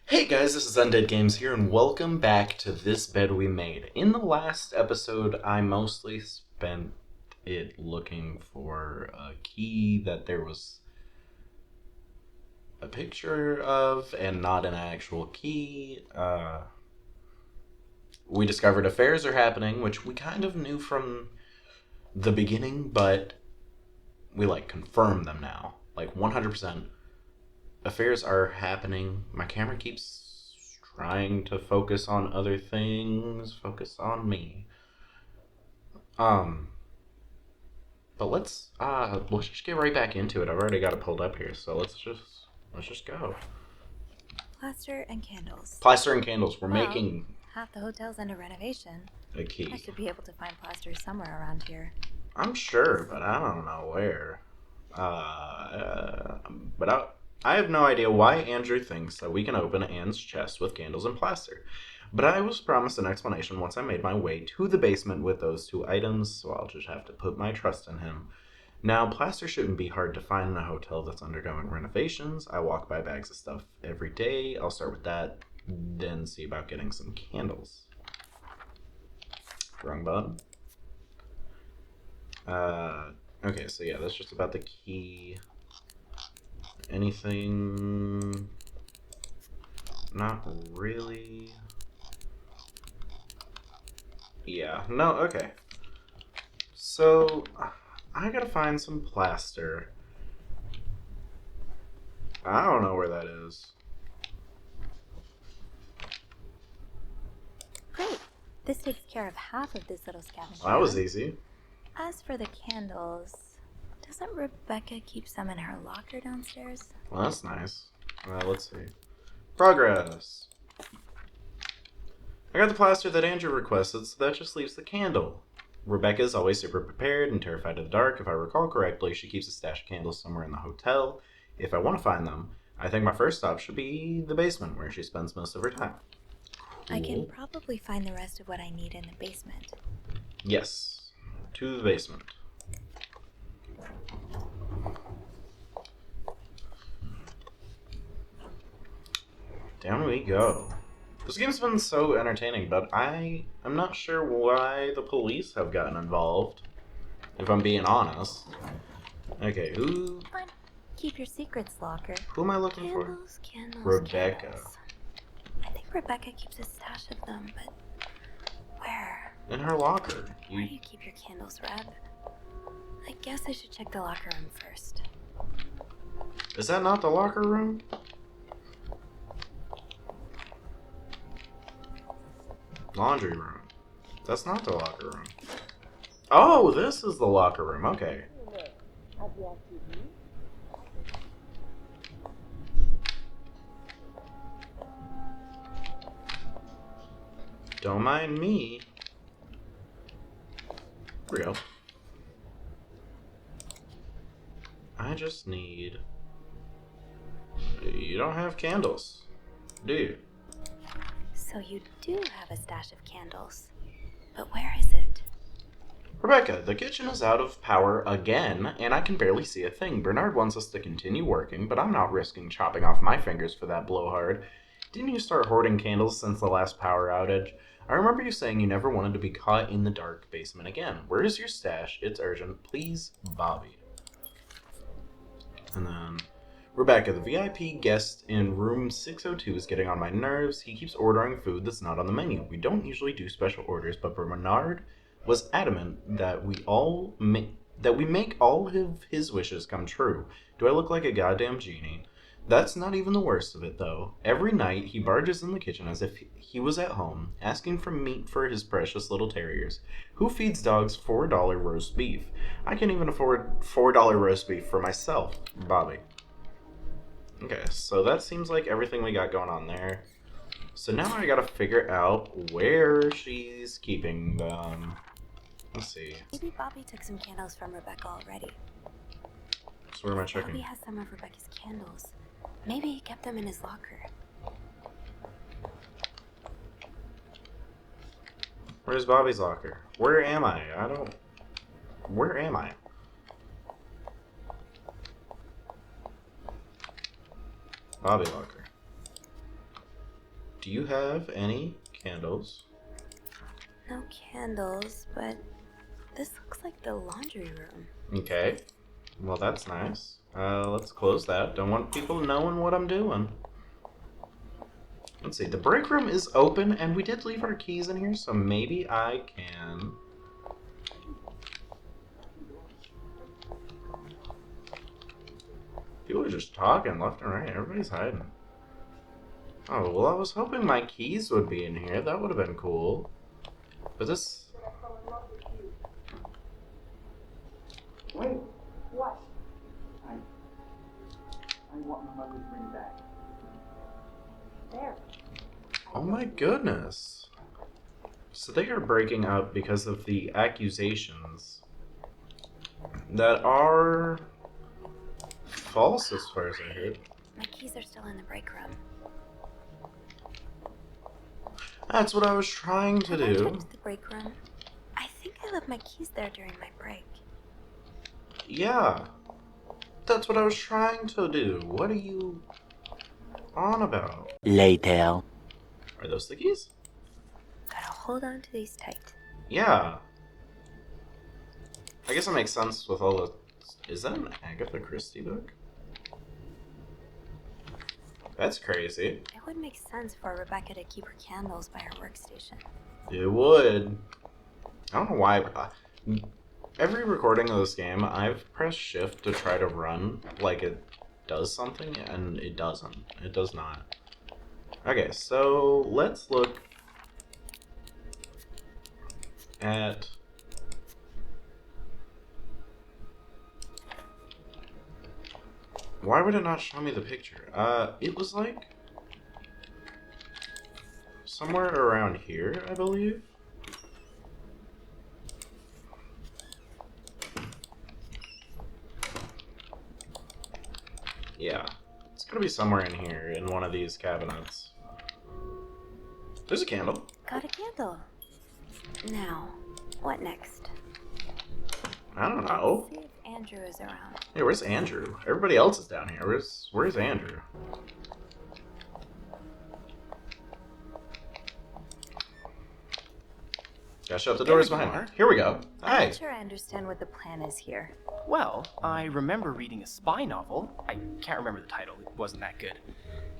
Hey guys, this is UndeadGames here, and welcome back to This Bed We Made. In the last episode, I mostly spent it looking for a key that there was a picture of and not an actual key. We discovered affairs are happening, which we kind of knew from the beginning, but we confirm them now. 100% affairs are happening. My camera keeps trying to focus on other things, focus on me. Um, but let's just get right back into it. I've already got it pulled up here, so let's just go. Plaster and candles. Plaster and candles. We're Well, making half the hotel's under renovation. a I key. should be able to find plaster somewhere around here. I'm sure, but I don't know where. Uh, but I have no idea why Andrew thinks that we can open Anne's chest with candles and plaster. But I was promised an explanation once I made my way to the basement with those two items, so I'll just have to put my trust in him. Now, plaster shouldn't be hard to find in a hotel that's undergoing renovations. I walk by bags of stuff every day. I'll start with that, then see about getting some candles. Wrong button. Okay, so yeah, that's just about the key. Anything? Not really. Yeah, no, okay. So, I gotta find some plaster. I don't know where that is. Great! This takes care of half of this little scavenger Well, that was hunt. easy. As for the candles, doesn't Rebecca keep some in her locker downstairs? Well, that's nice. Let's see. Progress. I got the plaster that Andrew requested, so that just leaves the candle. Rebecca is always super prepared and terrified of the dark. If I recall correctly, she keeps a stash of candles somewhere in the hotel. If I want to find them, I think my first stop should be the basement, where she spends most of her time. Cool. I can probably find the rest of what I need in the basement. Yes, to the basement. Down we go. This game's been so entertaining, but I am not sure why the police have gotten involved, if I'm being honest. Okay, Fine. Keep your secrets locker. who am I looking Candles, for? candles, Rebecca. candles. I think Rebecca keeps a stash of them, but where? In her locker. Where do you keep your candles, Reb? I guess I should check the locker room first. Is that not the locker room? Laundry room. That's not the locker room. Oh, this is the locker room. Okay. Don't mind me. Here we go. I just need... You don't have candles, do you? So you do have a stash of candles. But where is it? Rebecca, the kitchen is out of power again, and I can barely see a thing. Bernard wants us to continue working, but I'm not risking chopping off my fingers for that blowhard. Didn't you start hoarding candles since the last power outage? I remember you saying you never wanted to be caught in the dark basement again. Where is your stash? It's urgent. Please, Bobby. And then... Rebecca, the VIP guest in room 602 is getting on my nerves. He keeps ordering food that's not on the menu. We don't usually do special orders, but Bernard was adamant that we make all of his wishes come true. Do I look like a goddamn genie? That's not even the worst of it, though. Every night, he barges in the kitchen as if he was at home, asking for meat for his precious little terriers. Who feeds dogs $4 roast beef? I can't even afford $4 roast beef for myself, Bobby. Okay, so that seems like everything we got going on there. So now I gotta figure out where she's keeping them. Let's see. Maybe Bobby took some candles from Rebecca already. So where am I checking? Bobby has some of Rebecca's candles. Maybe he kept them in his locker. Where's Bobby's locker? Where am I? Where am I? Bobby locker. Do you have any candles? No candles, but this looks like the laundry room. Okay. Well, that's nice. Let's close that. Don't want people knowing what I'm doing. Let's see. The break room is open, and we did leave our keys in here, so maybe I can... People are just talking left and right. Everybody's hiding. Oh, well, I was hoping my keys would be in here. That would have been cool. But this... Wait, what? I want my mother's ring back. There. Oh my goodness. So they are breaking up because of the accusations that are false as far as I heard. My keys are still in the break room. That's what I was trying to Have I do. checked the break room? I think I left my keys there during my break. Yeah. That's what I was trying to do. What are you on about? Later. Are those the keys? Gotta hold on to these tight. Yeah. I guess it makes sense with all the... Is that an Agatha Christie book? That's crazy. It would make sense for Rebecca to keep her candles by her workstation. It would. I don't know why. Every recording of this game, I've pressed shift to try to run like it does something, and it doesn't. It does not. Okay, so let's look at... Why would it not show me the picture? It was like... somewhere around here, I believe. Yeah. It's gonna be somewhere in here, in one of these cabinets. There's a candle. Got a candle. Now, what next? I don't know. Let's see if Andrew is around. Hey, where's Andrew? Everybody else is down here. Where's Andrew? Gotta shut the doors behind her. Here we go. I'm Hi. not sure I understand what the plan is here. Well, I remember reading a spy novel, I can't remember the title, it wasn't that good,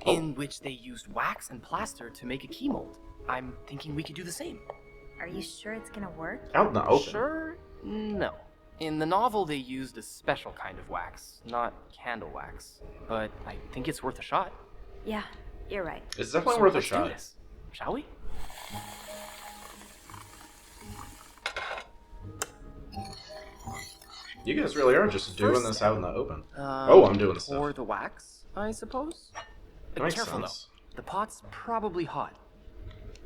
in which they used wax and plaster to make a key mold. I'm thinking we could do the same. Are you sure it's gonna work? Out in the open. Sure? No. In the novel, they used a special kind of wax, not candle wax. But I think it's worth a shot. Yeah, you're right. It's definitely So worth a let's do shot. this, shall we? You guys really are just doing First this out in the open. Um, Oh, I'm doing the Pour stuff. the wax, I suppose? That makes Careful sense. though. The pot's probably hot.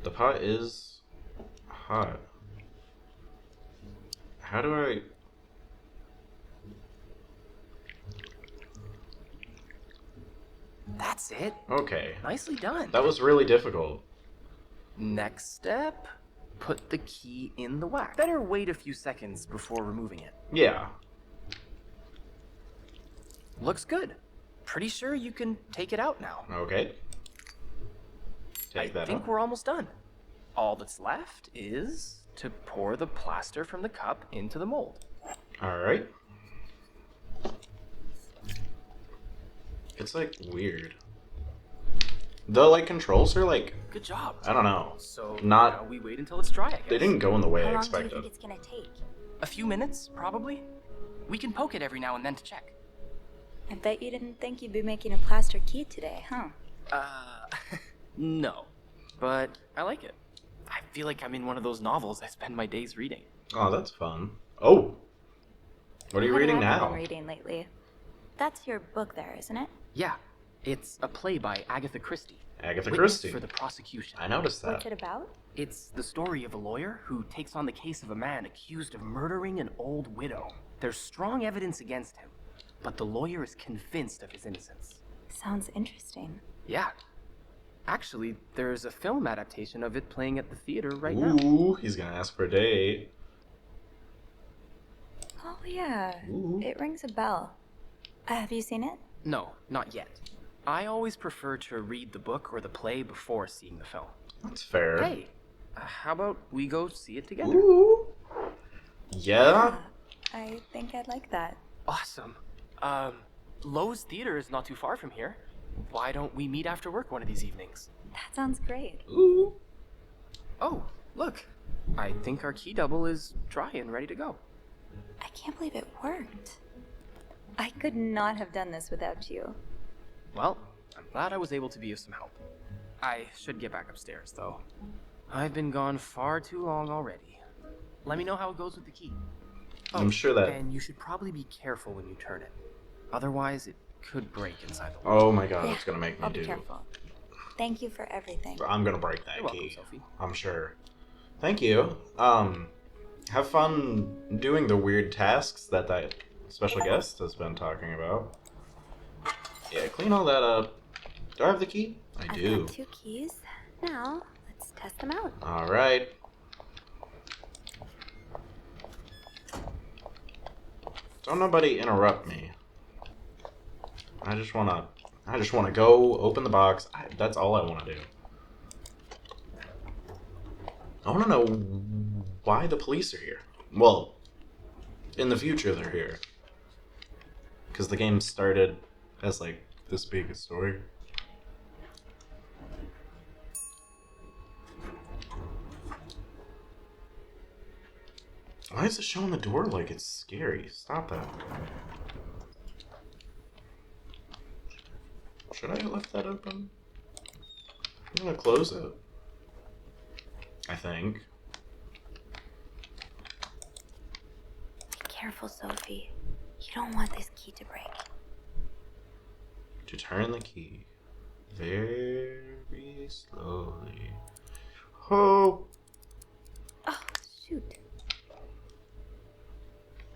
The pot is hot. How do I... That's it. Okay. Nicely done. That was really difficult. Next step, put the key in the wax. Better wait a few seconds before removing it. Yeah. Looks good. Pretty sure you can take it out now. Okay. Take I that think up. we're almost done. All that's left is to pour the plaster from the cup into the mold. Alright. It's like weird. The like controls are like, Good job. I don't know. So Not- now we wait until it's dry, I guess. They didn't go in the way How I long do you expected. think it's gonna take? A few minutes, probably. We can poke it every now and then to check. I bet you didn't think you'd be making a plaster key today, huh? No. But I like it. I feel like I'm in one of those novels I spend my days reading. Oh, that's fun. Oh! What are you reading What have you now? been reading lately? That's your book there, isn't it? Yeah, it's a play by Agatha Christie. Agatha Witness Christie. for the prosecution. I noticed What's that. it about? It's the story of a lawyer who takes on the case of a man accused of murdering an old widow. There's strong evidence against him, but the lawyer is convinced of his innocence. Sounds interesting. Yeah. Actually, there's a film adaptation of it playing at the theater right now. Ooh, he's gonna ask for a date. Oh yeah, Ooh. it rings a bell. Have you seen it? No, not yet. I always prefer to read the book or the play before seeing the film. That's fair. Hey, how about we go see it together? Ooh. Yeah? I think I'd like that. Awesome. Lowe's Theater is not too far from here. Why don't we meet after work one of these evenings? That sounds great. Ooh. Oh, look. I think our key double is dry and ready to go. I can't believe it worked. I could not have done this without you. Well, I'm glad I was able to be of some help. I should get back upstairs, though. I've been gone far too long already. Let me know how it goes with the key. I'm sure that... And you should probably be careful when you turn it. Otherwise, it could break inside the Oh my god, Yeah, it's gonna make me I'll do. be careful. Thank you for everything. I'm gonna break that You're welcome, key. Sophie. I'm sure. Thank you. Have fun doing the weird tasks that special guest has been talking about. Yeah, clean all that up. Do I have the key? I I've do. got 2 keys. Now, let's test them out. Alright. Don't nobody interrupt me. I just wanna go open the box. That's all I wanna do. I wanna know why the police are here. Well, in the future they're here. Because the game started as like this big a story. Why is it showing the door like it's scary? Stop that. Should I have left that open? I'm gonna close it. I think. Be careful, Sophie. You don't want this key to break. To turn the key very slowly. Oh, Oh, shoot.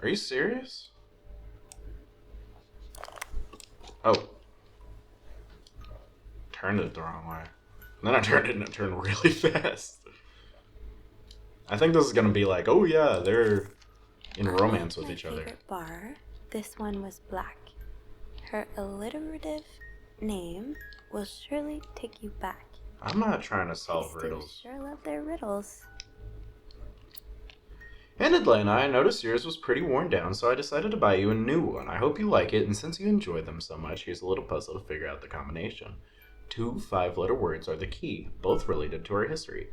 are you serious? Oh. Turned it the wrong way. And then I turned it and it turned really fast. I think this is gonna be like, oh yeah, they're in romance with My each other. favorite bar. This one was black. Her alliterative name will surely take you back. I'm not trying to solve They still riddles. sure love their riddles. And Atlanta, I noticed yours was pretty worn down, so I decided to buy you a new one. I hope you like it, and since you enjoy them so much, here's a little puzzle to figure out the combination. 2 5-letter words are the key, both related to our history.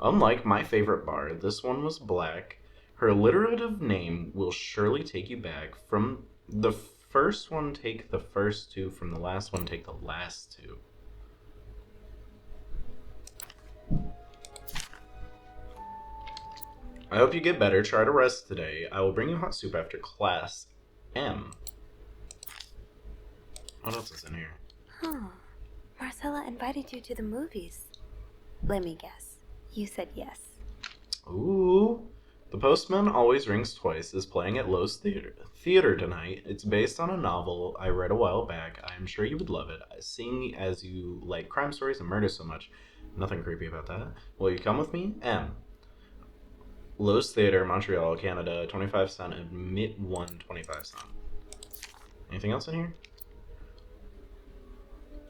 Unlike my favorite bar, this one was black. Her alliterative name will surely take you back. From the first one, take the first 2. From the last one, take the last 2. I hope you get better. Try to rest today. I will bring you hot soup after class. M. What else is in here? Huh. Marcella invited you to the movies. Let me guess. You said yes. Ooh. The Postman Always Rings Twice is playing at Lowe's Theater tonight. It's based on a novel I read a while back. I am sure you would love it. Seeing as you like crime stories and murder so much. Nothing creepy about that. Will you come with me? M. Lowe's Theater, Montreal, Canada, 25 cent, admit 1, 25 cent. Anything else in here?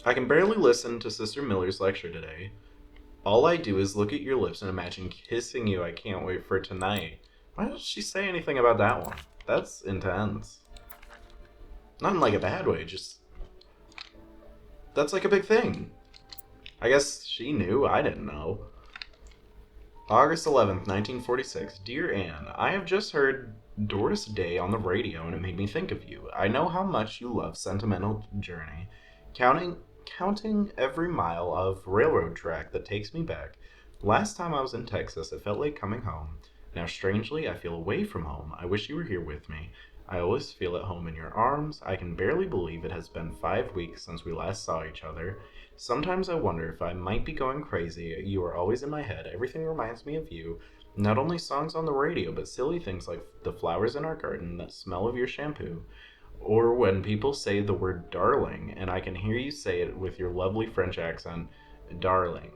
I can barely listen to Sister Miller's lecture today. All I do is look at your lips and imagine kissing you. I can't wait for tonight. Why doesn't she say anything about that one? That's intense. Not in like a bad way, just... That's like a big thing. I guess she knew, I didn't know. August 11th, 1946. Dear Anne, I have just heard Doris Day on the radio and it made me think of you. I know how much you love Sentimental Journey. Counting every mile of railroad track that takes me back. Last time I was in Texas, it felt like coming home. Now, strangely, I feel away from home. I wish you were here with me. I always feel at home in your arms. I can barely believe it has been 5 weeks since we last saw each other. Sometimes I wonder if I might be going crazy. You are always in my head. Everything reminds me of you. Not only songs on the radio, but silly things like the flowers in our garden, the smell of your shampoo. Or when people say the word darling, and I can hear you say it with your lovely French accent, darling.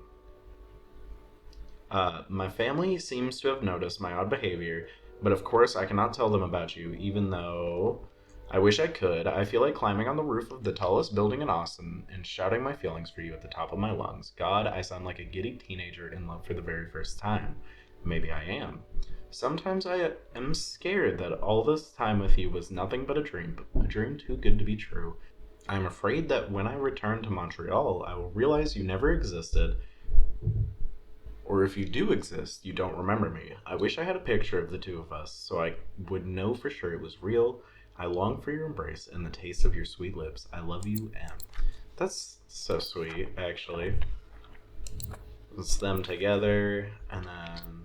My family seems to have noticed my odd behavior, but of course I cannot tell them about you, even though I wish I could. I feel like climbing on the roof of the tallest building in Austin and shouting my feelings for you at the top of my lungs. God, I sound like a giddy teenager in love for the very first time. Maybe I am. Sometimes I am scared that all this time with you was nothing but a dream too good to be true. I am afraid that when I return to Montreal, I will realize you never existed, or if you do exist, you don't remember me. I wish I had a picture of the two of us so I would know for sure it was real. I long for your embrace and the taste of your sweet lips. I love you, M. That's so sweet, actually. It's them together, and then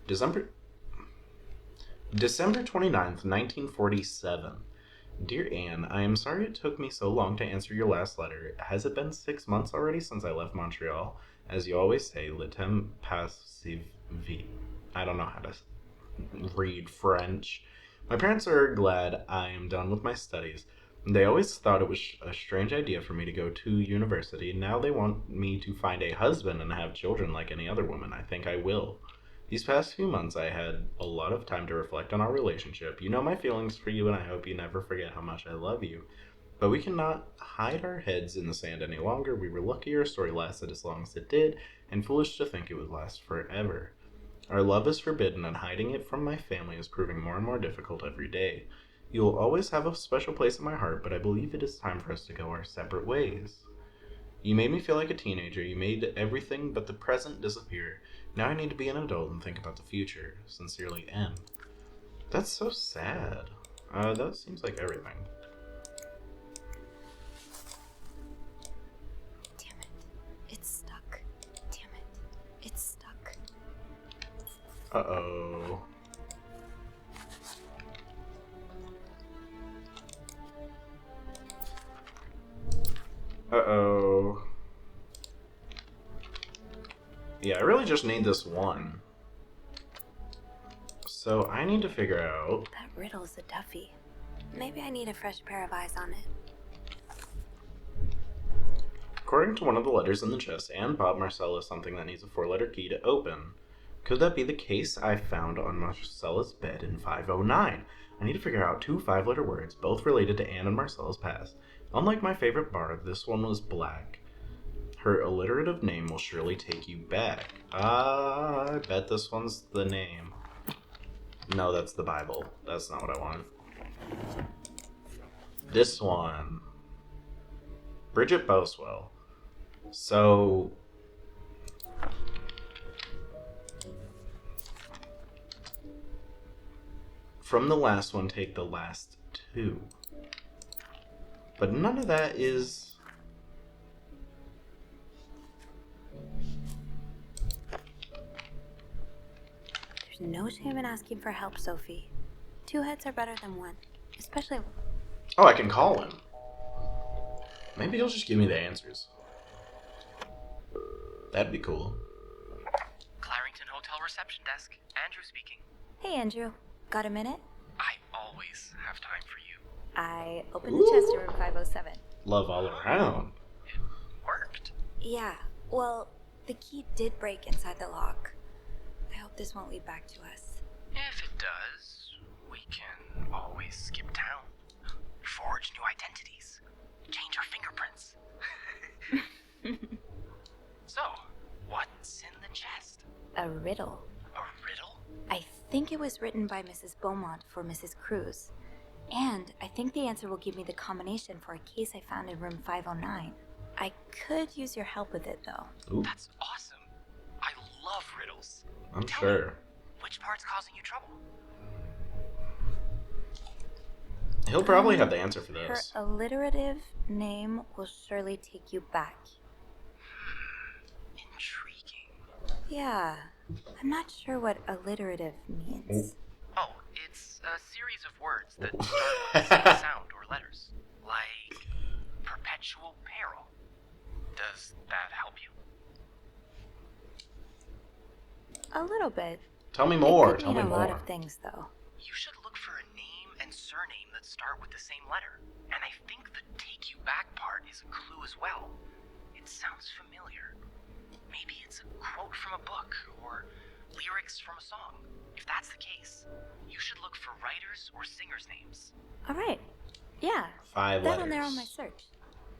December 29th, 1947. Dear Anne, I am sorry it took me so long to answer your last letter. Has it been 6 months already since I left Montreal? As you always say, le temps passe vite. I don't know how to read French. My parents are glad I am done with my studies. They always thought it was a strange idea for me to go to university. Now they want me to find a husband and have children like any other woman. I think I will. These past few months, I had a lot of time to reflect on our relationship. You know my feelings for you, and I hope you never forget how much I love you. But we cannot hide our heads in the sand any longer. We were lucky our story lasted as long as it did, and foolish to think it would last forever. Our love is forbidden, and hiding it from my family is proving more and more difficult every day. You will always have a special place in my heart, but I believe it is time for us to go our separate ways. You made me feel like a teenager. You made everything but the present disappear. Now I need to be an adult and think about the future. Sincerely, M. That's so sad. That seems like everything. Damn it. It's stuck. Damn it. It's stuck. Uh-oh. Uh-oh. Yeah, I really just need this one. So I need to figure out... That riddle's a toughie. Maybe I need a fresh pair of eyes on it. According to one of the letters in the chest, Anne bought Marcella something that needs a 4-letter key to open. Could that be the case I found on Marcella's bed in 509? I need to figure out 2 5-letter words, both related to Anne and Marcella's past. Unlike my favorite bard, this one was black. Her alliterative name will surely take you back. I bet this one's the name. No, that's the Bible. That's not what I want. This one. Bridget Boswell. So... from the last one, take the last 2. But none of that is... There's no shame in asking for help, Sophie. 2 heads are better than 1. Especially... Oh, I can call him. Maybe he'll just give me the answers. That'd be cool. Clarington Hotel reception desk. Andrew speaking. Hey, Andrew. Got a minute? I always have time for you. I opened the chest to room 507. Love all around. It worked. Yeah, well, the key did break inside the lock. I hope this won't lead back to us. If it does, we can always skip town. Forge new identities. Change our fingerprints. So, what's in the chest? A riddle. A riddle? I think it was written by Mrs. Beaumont for Mrs. Cruz. And I think the answer will give me the combination for a case I found in room 509. I could use your help with it, though. Ooh, That's awesome. I love riddles. I'm Tell sure. me, which part's causing you trouble? He'll probably have the answer for Her this. alliterative name will surely take you back. Intriguing. Yeah, I'm not sure what alliterative means. Oh, it's a series of words that start with a single sound or letters. Like perpetual peril. Does that help you? A little bit. Tell me more. It could Tell me mean a lot more. of things, though. You should look for a name and surname that start with the same letter. And I think the take you back part is a clue as well. It sounds familiar. Maybe it's a quote from a book or lyrics from a song. If that's the case, you should look for writers or singers' names. Alright. Yeah. 5 That'll letters. narrow my search.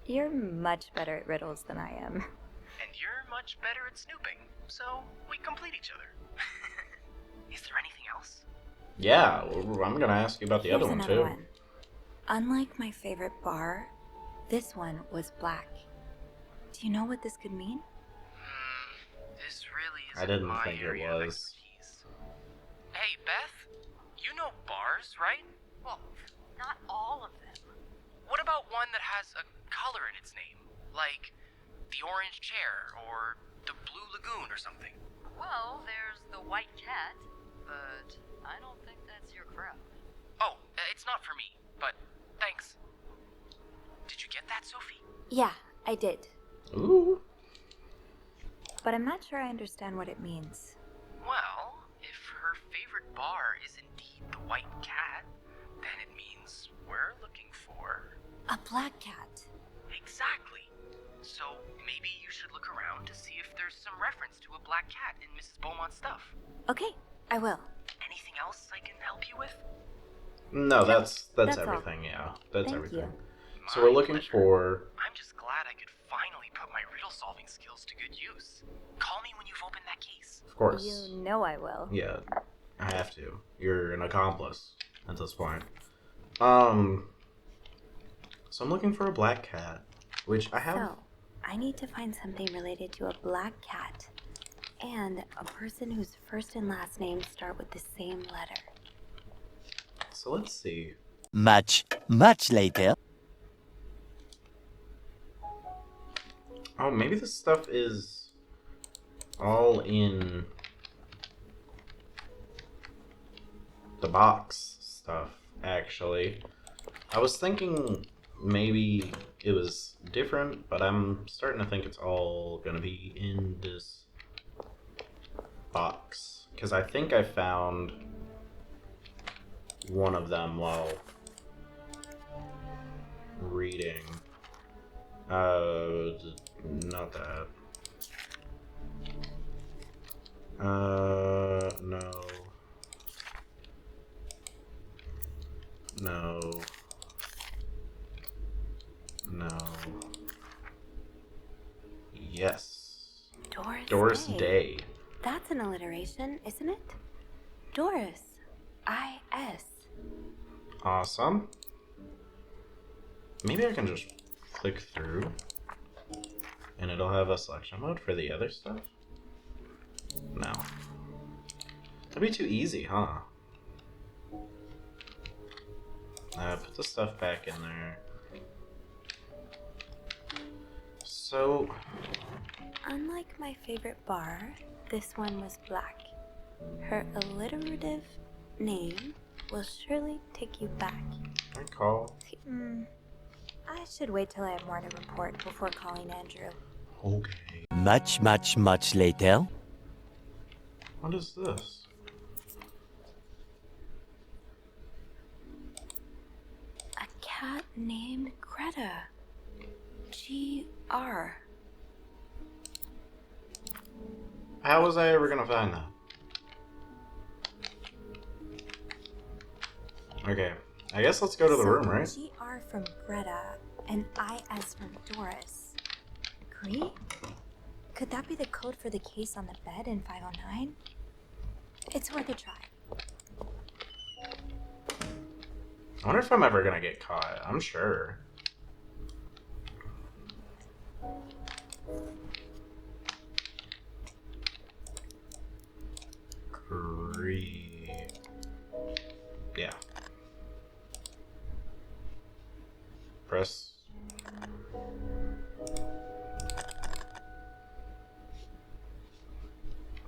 You're much better at riddles than I am. And you're much better at snooping, so we complete each other. Is there anything else? Yeah, I'm gonna ask you about the Here's other one another too. one. Unlike my favorite bar, this one was black. Do you know what this could mean? This really I isn't didn't my think it area of was. expertise. Hey, Beth, you know bars, right? Well, not all of them. What about one that has a color in its name? Like the Orange Chair or the Blue Lagoon or something? Well, there's the White Cat, but I don't think that's your crowd. Oh, it's not for me, but thanks. Did you get that, Sophie? Yeah, I did. Ooh. But I'm not sure I understand what it means. Well, if her favorite bar is indeed the White Cat, then it means we're looking for... A black cat. Exactly. So maybe you should look around to see if there's some reference to a black cat in Mrs. Beaumont's stuff. Okay, I will. Anything else I can help you with? No, that's that's all. everything. Yeah, that's Thank everything. you. So we're My looking pleasure. for. I'm just glad I could finally put my riddle-solving skills to good use. Call me when you've opened that case. Of course. You know I will. Yeah, I have to. You're an accomplice at this point. So I'm looking for a black cat, which I have. So, I need to find something related to a black cat and a person whose first and last names start with the same letter. So let's see. Much later. Oh, maybe this stuff is all in the box stuff, actually. I was thinking maybe it was different, but I'm starting to think it's all gonna be in this box. Because I think I found one of them while reading. Not that. No. No. No. Yes. Doris Day. That's an alliteration, isn't it? Doris. I-S. Awesome. Maybe I can just click through and it'll have a selection mode for the other stuff? No. That'd be too easy, huh? Put the stuff back in there. So... Unlike my favorite bar, this one was black. Her alliterative name will surely take you back. I call. I should wait till I have more to report before calling Andrew. Okay. Much later. What is this? A cat named Greta. G-R. How was I ever gonna find that? Okay. I guess let's go to the room, right? G-R from Greta and I-S from Doris. Agree? Could that be the code for the case on the bed in 509? It's worth a try. I wonder if I'm ever gonna get caught. I'm sure. Yeah. Press.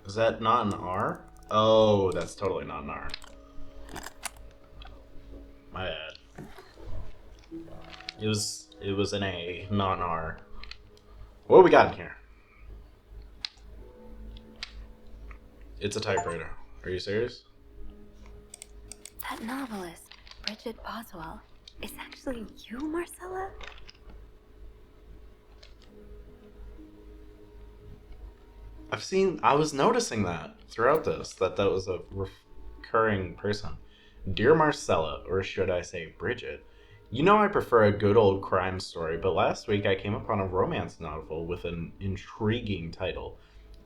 Is that not an R? Oh, that's totally not an R. My bad. It was an A, not an R. What we got in here? It's a typewriter. Are you serious? That novelist, Bridget Boswell, is actually you, Marcella? I was noticing that. throughout this that was a recurring person. Dear Marcella, or should I say Bridget, you know I prefer a good old crime story, but last week I came upon a romance novel with an intriguing title,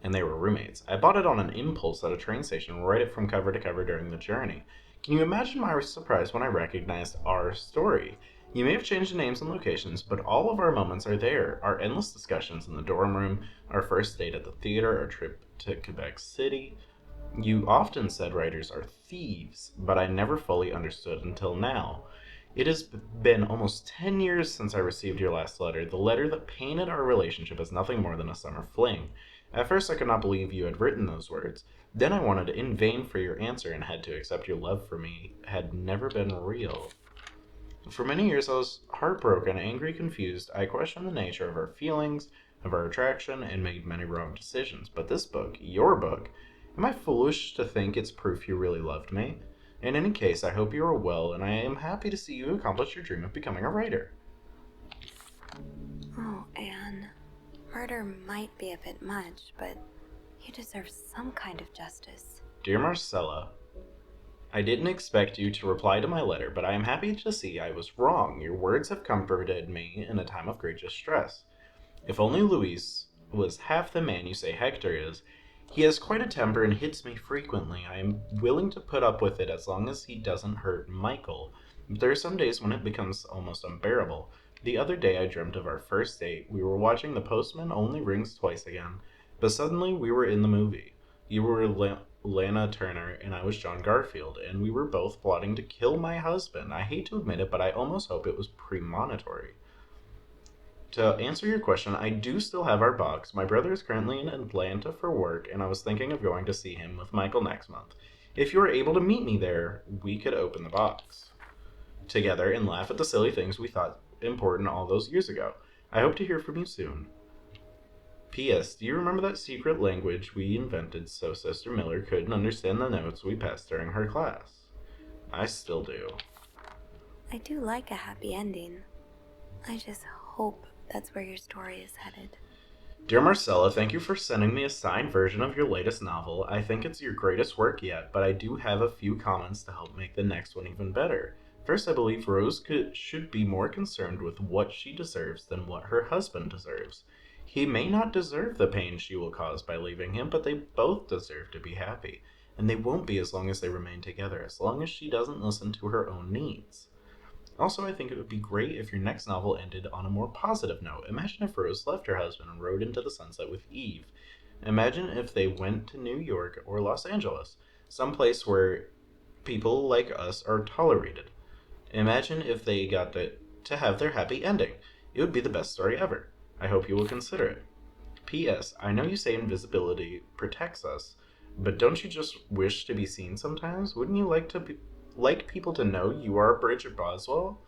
and they were roommates. I bought it on an impulse at a train station, read it from cover to cover during the journey. Can you imagine my surprise when I recognized our story? You may have changed the names and locations, but all of our moments are there. Our endless discussions in the dorm room, our first date at the theater, our trip to Quebec City. You often said writers are thieves, but I never fully understood until now. It has been almost 10 years since I received your last letter, the letter that painted our relationship as nothing more than a summer fling. At first, I could not believe you had written those words. Then I wanted in vain for your answer and had to accept your love for me had never been real. For many years, I was heartbroken, angry, confused. I questioned the nature of our feelings, of our attraction, and made many wrong decisions. But this book, your book, am I foolish to think it's proof you really loved me? In any case, I hope you are well, and I am happy to see you accomplish your dream of becoming a writer. Oh, Anne. Murder might be a bit much, but you deserve some kind of justice. Dear Marcella, I didn't expect you to reply to my letter, but I am happy to see I was wrong. Your words have comforted me in a time of great distress. If only Luis was half the man you say Hector is. He has quite a temper and hits me frequently. I am willing to put up with it as long as he doesn't hurt Michael. But there are some days when it becomes almost unbearable. The other day I dreamt of our first date. We were watching The Postman Only Rings Twice again, but suddenly we were in the movie. You were Lana Turner and I was John Garfield, and we were both plotting to kill my husband. I hate to admit it, but I almost hope it was premonitory. To answer your question, I do still have our box. My brother is currently in Atlanta for work, and I was thinking of going to see him with Michael next month. If you are able to meet me there, we could open the box together and laugh at the silly things we thought important all those years ago. I hope to hear from you soon. P.S. Do you remember that secret language we invented so Sister Miller couldn't understand the notes we passed during her class? I still do. I do like a happy ending. I just hope that's where your story is headed. Dear Marcella, thank you for sending me a signed version of your latest novel. I think it's your greatest work yet, but I do have a few comments to help make the next one even better. First, I believe Rose should be more concerned with what she deserves than what her husband deserves. He may not deserve the pain she will cause by leaving him, but they both deserve to be happy. And they won't be as long as they remain together, as long as she doesn't listen to her own needs. Also, I think it would be great if your next novel ended on a more positive note. Imagine if Rose left her husband and rode into the sunset with Eve. Imagine if they went to New York or Los Angeles, someplace where people like us are tolerated. Imagine if they got to have their happy ending. It would be the best story ever. I hope you will consider it. P.S. I know you say invisibility protects us, but don't you just wish to be seen sometimes? Wouldn't you like people to know you are Bridget Boswell?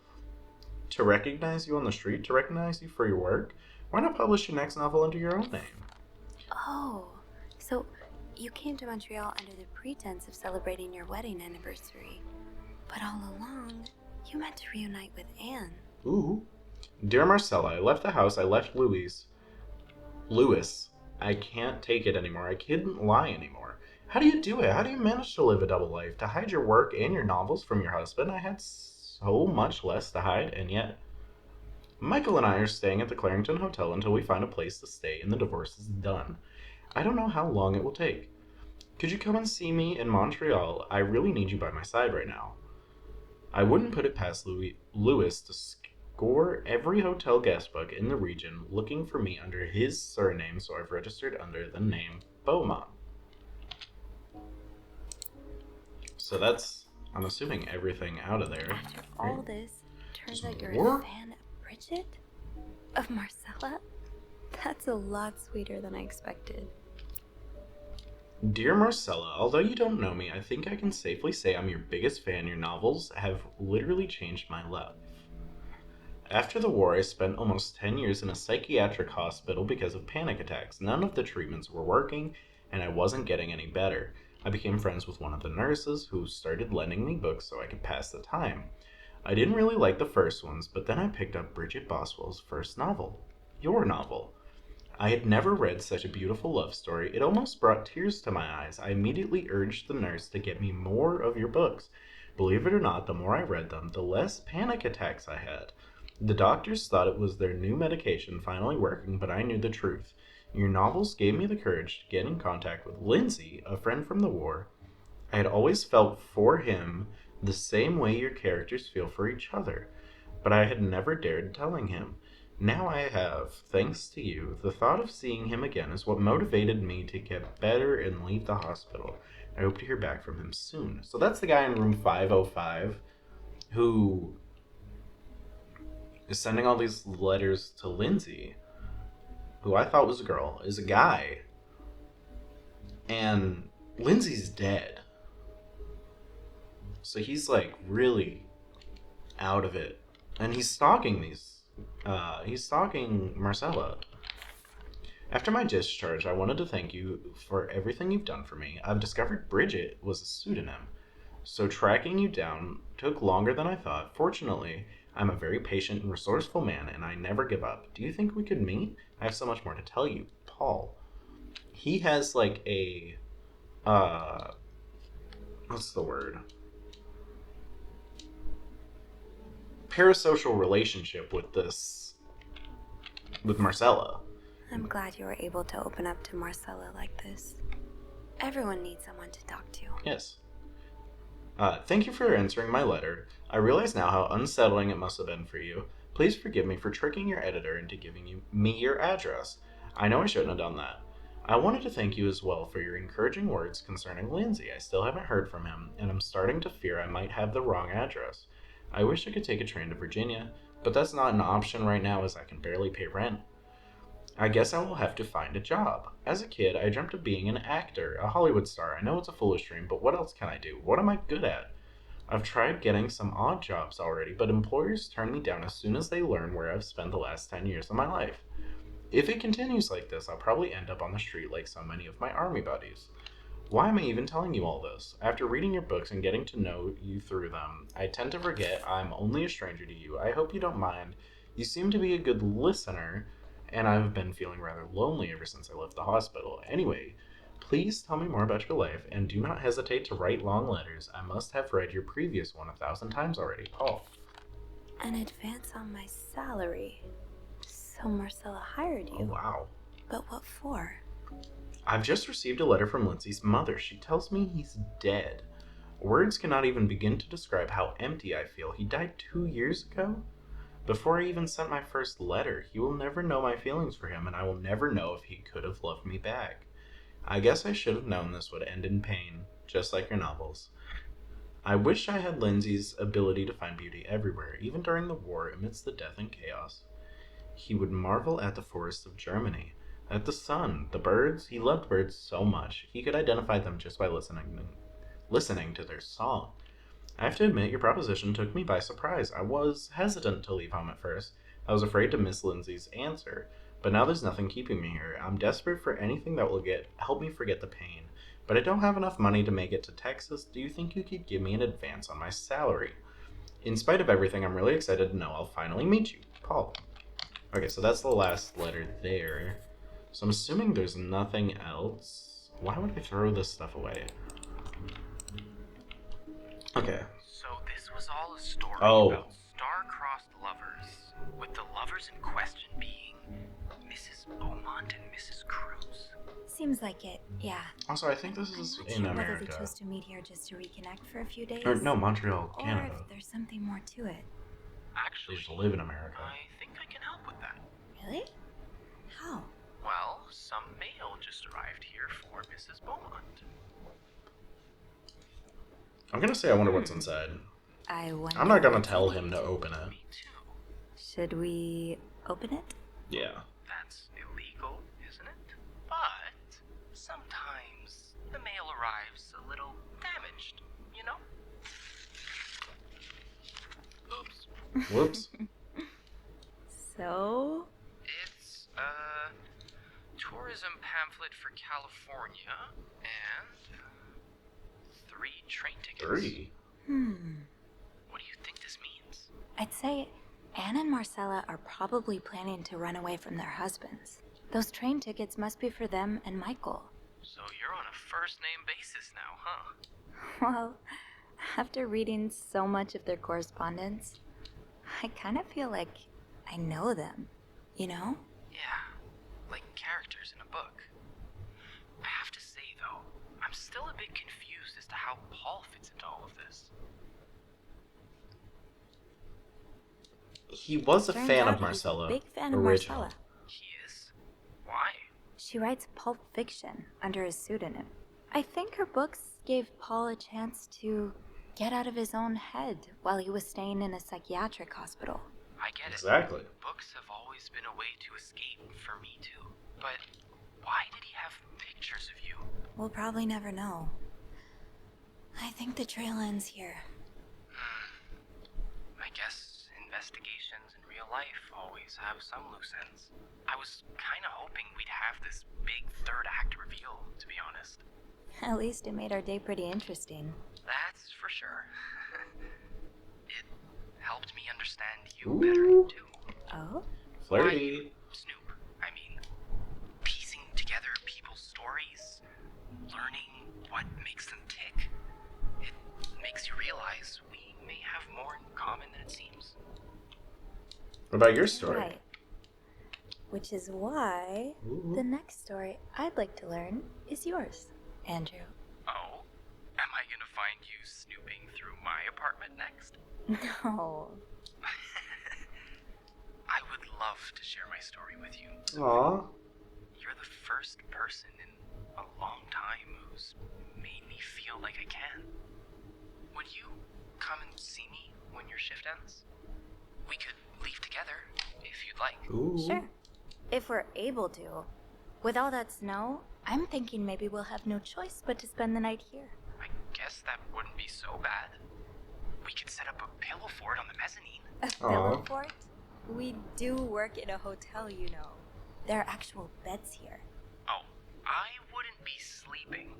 To recognize you on the street? To recognize you for your work? Why not publish your next novel under your own name? Oh, so you came to Montreal under the pretense of celebrating your wedding anniversary. But all along, you meant to reunite with Anne. Ooh. Dear Marcella, I left the house. I left Louis. I can't take it anymore. I couldn't lie anymore. How do you do it? How do you manage to live a double life? To hide your work and your novels from your husband? I had so much less to hide, and yet... Michael and I are staying at the Clarington Hotel until we find a place to stay and the divorce is done. I don't know how long it will take. Could you come and see me in Montreal? I really need you by my side right now. I wouldn't put it past Louis to score every hotel guest book in the region looking for me under his surname, so I've registered under the name Beaumont. So that's, I'm assuming, everything out of there. After all this, turns out you're more? a fan of Bridget? Of Marcella? That's a lot sweeter than I expected. Dear Marcella, although you don't know me, I think I can safely say I'm your biggest fan. Your novels have literally changed my life. After the war, I spent almost 10 years in a psychiatric hospital because of panic attacks. None of the treatments were working, and I wasn't getting any better. I became friends with one of the nurses, who started lending me books so I could pass the time. I didn't really like the first ones, but then I picked up Bridget Boswell's first novel, your novel. I had never read such a beautiful love story. It almost brought tears to my eyes. I immediately urged the nurse to get me more of your books. Believe it or not, the more I read them, the less panic attacks I had. The doctors thought it was their new medication finally working, but I knew the truth. Your novels gave me the courage to get in contact with Lindsay, a friend from the war. I had always felt for him the same way your characters feel for each other, but I had never dared telling him. Now I have, thanks to you. The thought of seeing him again is what motivated me to get better and leave the hospital. I hope to hear back from him soon. So that's the guy in room 505 who is sending all these letters to Lindsay, who I thought was a girl, is a guy. And Lindsay's dead. So he's like really out of it. And he's stalking Marcella. After my discharge, I wanted to thank you for everything you've done for me. I've discovered Bridget was a pseudonym, so tracking you down took longer than I thought. Fortunately, I'm a very patient and resourceful man, and I never give up. Do you think we could meet? I have so much more to tell you. Paul. He has like a, what's the word? Parasocial relationship with Marcella. I'm glad you were able to open up to Marcella like this. Everyone needs someone to talk to. Yes. Thank you for answering my letter. I realize now how unsettling it must have been for you. Please forgive me for tricking your editor into giving me your address. I know I shouldn't have done that. I wanted to thank you as well for your encouraging words concerning Lindsay. I still haven't heard from him, and I'm starting to fear I might have the wrong address. I wish I could take a train to Virginia, but that's not an option right now as I can barely pay rent. I guess I will have to find a job. As a kid, I dreamt of being an actor, a Hollywood star. I know it's a foolish dream, but what else can I do? What am I good at? I've tried getting some odd jobs already, but employers turn me down as soon as they learn where I've spent the last 10 years of my life. If it continues like this, I'll probably end up on the street like so many of my army buddies. Why am I even telling you all this? After reading your books and getting to know you through them, I tend to forget I'm only a stranger to you. I hope you don't mind. You seem to be a good listener, and I've been feeling rather lonely ever since I left the hospital. Anyway, please tell me more about your life, and do not hesitate to write long letters. I must have read your previous one 1,000 times already, Paul. An advance on my salary. So Marcella hired you. Oh, wow. But what for? I've just received a letter from Lindsay's mother. She tells me he's dead. Words cannot even begin to describe how empty I feel. He died 2 years ago? Before I even sent my first letter, he will never know my feelings for him, and I will never know if he could have loved me back. I guess I should have known this would end in pain, just like your novels. I wish I had Lindsay's ability to find beauty everywhere, even during the war, amidst the death and chaos. He would marvel at the forests of Germany, at the sun, the birds. He loved birds so much, he could identify them just by listening to their song. I have to admit, your proposition took me by surprise. I was hesitant to leave home at first. I was afraid to miss Lindsay's answer. But now there's nothing keeping me here. I'm desperate for anything that will help me forget the pain. But I don't have enough money to make it to Texas. Do you think you could give me an advance on my salary? In spite of everything, I'm really excited to know I'll finally meet you, Paul. Okay, so that's the last letter there. So I'm assuming there's nothing else. Why would I throw this stuff away? Okay. So this was all a story Oh. about star-crossed lovers, with the lovers in question being Mrs. Beaumont and Mrs. Cruz. Seems like it, yeah. Also, I think this is I'm not in sure whether they America. chose to meet here just to reconnect for a few days. Or no, Montreal, Or Canada. if there's something more to it. They Actually, just live in America. I think I can help with that. Really? How? Well, some mail just arrived here for Mrs. Beaumont. I'm gonna say I wonder what's inside. I wonder. I'm not gonna tell him to open it. Me too. Should we open it? Yeah. That's illegal, isn't it? But sometimes the mail arrives a little damaged, you know? Oops. Whoops. So? It's a tourism pamphlet for California and 3 train tickets. 3. What do you think this means? I'd say Anne and Marcella are probably planning to run away from their husbands. Those train tickets must be for them and Michael. So you're on a first-name basis now, huh? Well, after reading so much of their correspondence, I kind of feel like I know them, you know? Yeah, like characters in a book. I have to say, though, I'm still a bit confused as to how Paul fits into all of this. He was a Turns fan out of Marcella. he's a big fan of original. Marcella. He is? Why? She writes pulp fiction under a pseudonym. I think her books gave Paul a chance to get out of his own head while he was staying in a psychiatric hospital. I get Exactly. it. Books have always been a way to escape for me, too. But why did he have pictures of you? We'll probably never know. I think the trail ends here. I guess investigations in real life always have some loose ends. I was kinda hoping we'd have this big third act reveal, to be honest. At least it made our day pretty interesting. That's for sure. It helped me understand you Ooh. better, too. Oh? Flirty. Snoop, I mean, piecing together people's stories, learning what makes them tick. It makes you realize we may have more in common than it seems. What about your story? Right. Which is why Ooh. the next story I'd like to learn is yours, Andrew. Oh? Am I gonna find you snooping through my apartment next? No. I would love to share my story with you. Aw. You're the first person in a long time who's made me feel like I can. Would you come and see me when your shift ends? We could leave together, if you'd like. Ooh. Sure. If we're able to. With all that snow, I'm thinking maybe we'll have no choice but to spend the night here. I guess that wouldn't be so bad. We could set up a pillow fort on the mezzanine. A pillow fort? We do work in a hotel, you know. There are actual beds here. Oh, I wouldn't be sleeping.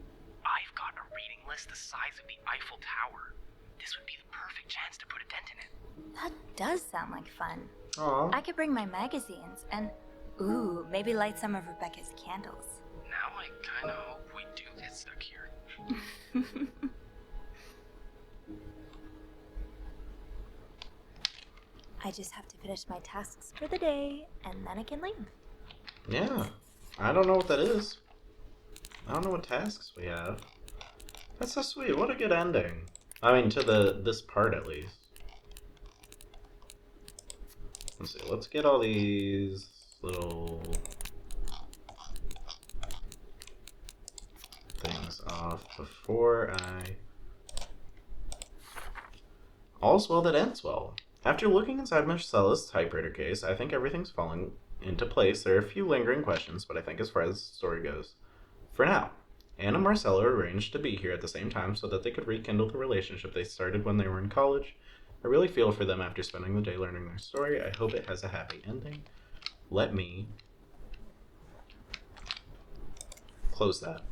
I've got a reading list the size of the Eiffel Tower. This would be the perfect chance to put a dent in it. That does sound like fun. Aw. I could bring my magazines and, maybe light some of Rebecca's candles. Now I kinda hope we do get stuck here. I just have to finish my tasks for the day, and then I can leave. Yeah. I don't know what that is. I don't know what tasks we have. That's so sweet. What a good ending. I mean, to this part at least. Let's see. Let's get all these little things off before I... All's well that ends well. After looking inside Marcella's typewriter case, I think everything's falling into place. There are a few lingering questions, but I think as far as the story goes, for now, Anne and Marcella arranged to be here at the same time so that they could rekindle the relationship they started when they were in college. I really feel for them after spending the day learning their story. I hope it has a happy ending. Let me close that.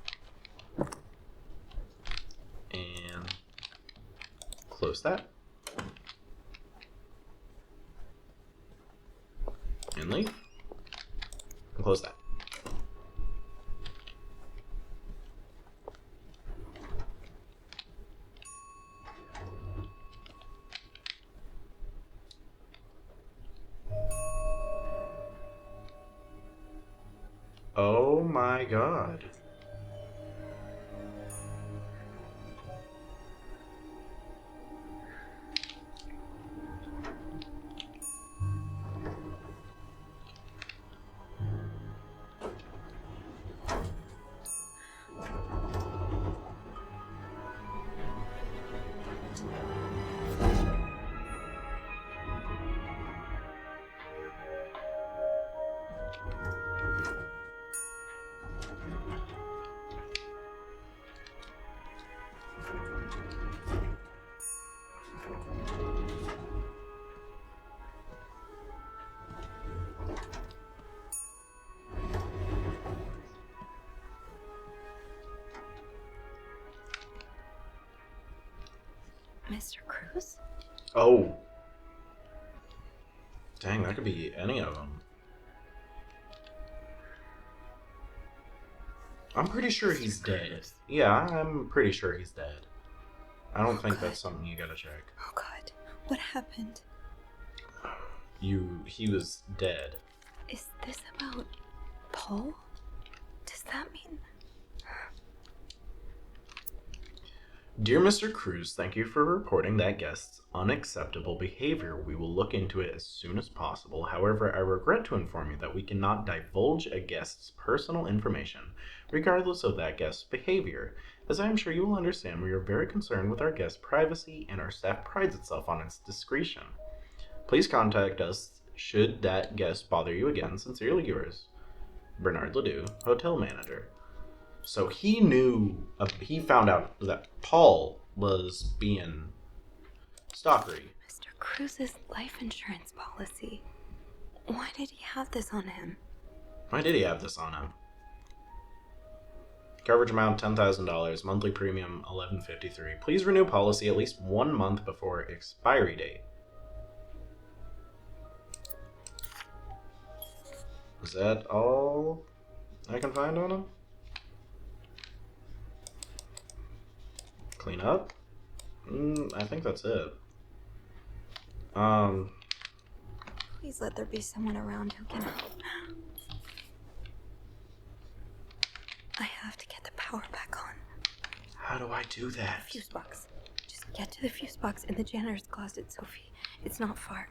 And close that. And leave. And close that. Oh my god. Mr. Cruz? Oh. Dang, that could be any of them. I'm pretty sure he's dead. Yeah, I'm pretty sure he's dead. I don't think that's something you gotta check. Oh God, what happened? He was dead. Is this about Paul? Does that mean... Dear Mr. Cruz, thank you for reporting that guest's unacceptable behavior. We will look into it as soon as possible. However, I regret to inform you that we cannot divulge a guest's personal information, regardless of that guest's behavior. As I am sure you will understand, we are very concerned with our guest's privacy, and our staff prides itself on its discretion. Please contact us should that guest bother you again. Sincerely yours, Bernard Ledoux, hotel manager. So he knew, he found out that Paul was being stalkery. Mr. Cruz's life insurance policy. Why did he have this on him? Why did he have this on him? Coverage amount $10,000, monthly premium $11.53. Please renew policy at least 1 month before expiry date. Is that all I can find on him? Clean up? I think that's it. Please let there be someone around who can help. I have to get the power back on. How do I do that? Fuse box. Just get to the fuse box in the janitor's closet, Sophie. It's not far.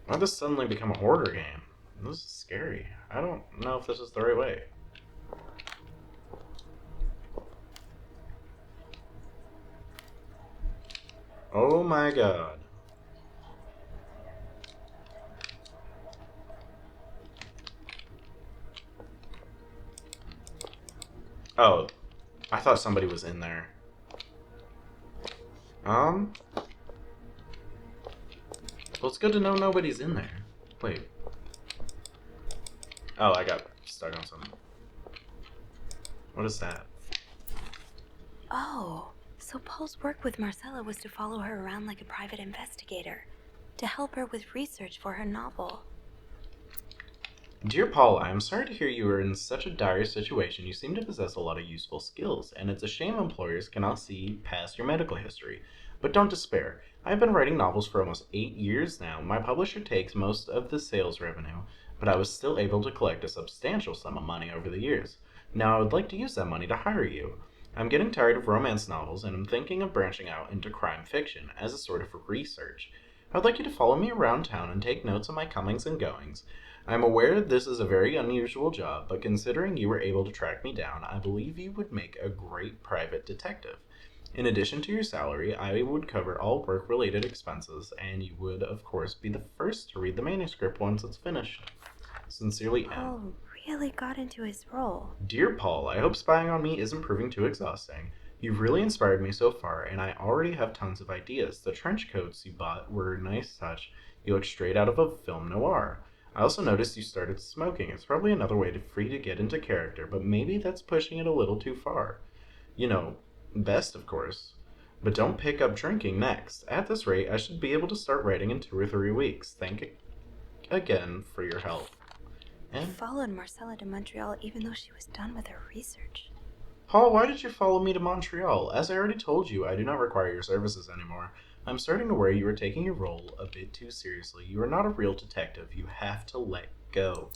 Why did this suddenly become a horror game? This is scary. I don't know if this is the right way. Oh my god. Oh, I thought somebody was in there. Well, it's good to know nobody's in there. Wait. Oh, I got stuck on something. What is that? Oh, so Paul's work with Marcella was to follow her around like a private investigator, to help her with research for her novel. Dear Paul, I am sorry to hear you are in such a dire situation. You seem to possess a lot of useful skills, and it's a shame employers cannot see past your medical history. But don't despair. I've been writing novels for almost 8 years now. My publisher takes most of the sales revenue, but I was still able to collect a substantial sum of money over the years. Now I would like to use that money to hire you. I'm getting tired of romance novels, and I'm thinking of branching out into crime fiction as a sort of research. I would like you to follow me around town and take notes of my comings and goings. I am aware this is a very unusual job, but considering you were able to track me down, I believe you would make a great private detective. In addition to your salary, I would cover all work-related expenses, and you would, of course, be the first to read the manuscript once it's finished. Sincerely, M. Paul really got into his role. Dear Paul, I hope spying on me isn't proving too exhausting. You've really inspired me so far, and I already have tons of ideas. The trench coats you bought were a nice touch. You look straight out of a film noir. I also noticed you started smoking. It's probably another way free to get into character, but maybe that's pushing it a little too far. You know, best of course. But don't pick up drinking next. At this rate, I should be able to start writing in 2 or 3 weeks. Thank you again for your help. He And followed Marcella to Montreal even though she was done with her research. Paul, why did you follow me to Montreal? As I already told you, I do not require your services anymore. I'm starting to worry you are taking your role a bit too seriously. You are not a real detective. You have to let go.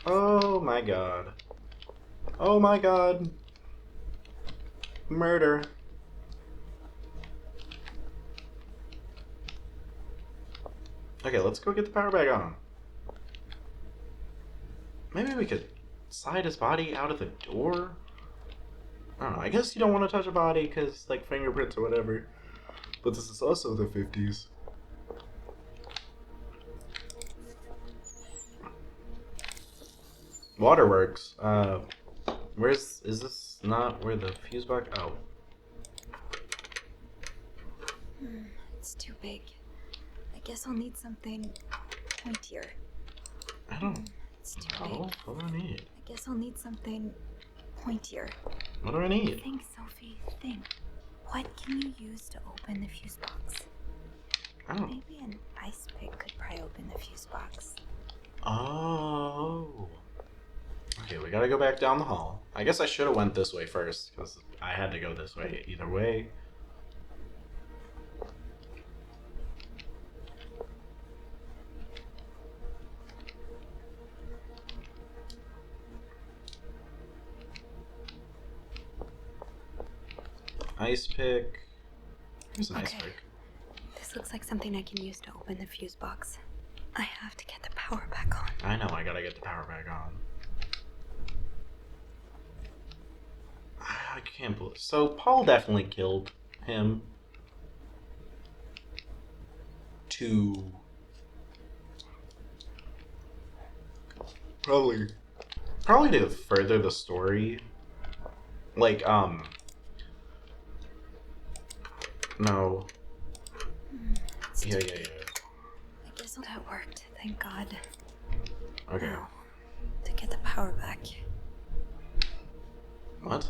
Oh my god. Oh my god. Murder. Okay, let's go get the power bag on. Maybe we could slide his body out of the door? I don't know, I guess you don't want to touch a body because, like, fingerprints or whatever. But this is also the 50s. Waterworks. Is this not where the fuse box? Oh. It's too big. I guess I'll need something pointier. I don't It's too know. big. What do I need? I guess I'll need something pointier. What do I need? Think, Sophie, think. What can you use to open the fuse box? I don't. Maybe an ice pick could pry open the fuse box. Oh. Okay, we gotta go back down the hall. I guess I should have went this way first, because I had to go this way either way. Ice pick. Here's an ice Okay. pick. This looks like something I can use to open the fuse box. I have to get the power back on. I know, I gotta get the power back on. I can't believe. So Paul definitely killed him to probably to further the story. Like no. Yeah. I guess that worked. Thank God. Okay. Now, to get the power back. What?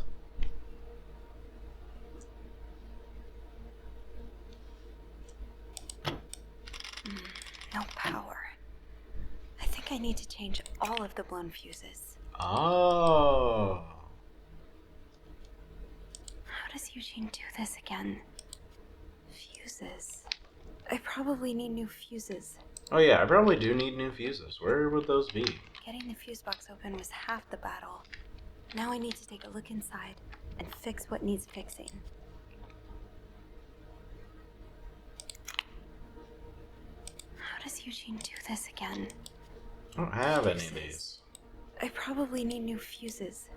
No power. I think I need to change all of the blown fuses. Oh. How does Eugene do this again? Fuses. I probably need new fuses. Oh yeah, I probably do need new fuses. Where would those be? Getting the fuse box open was half the battle. Now I need to take a look inside and fix what needs fixing. How does Eugene do this again? I don't have any of these. I probably need new fuses.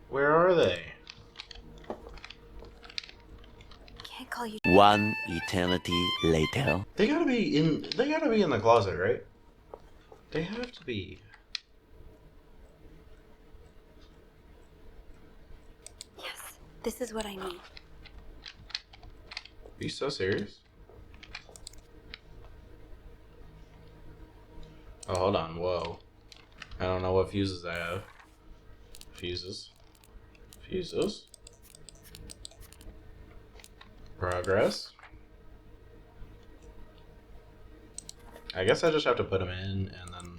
Where are they? Can't call you. One eternity later. They gotta be in the closet, right? They have to be. Yes, this is what I need. Are you so serious? Oh, hold on. Whoa. I don't know what fuses I have. Fuses. Progress. I guess I just have to put them in and then...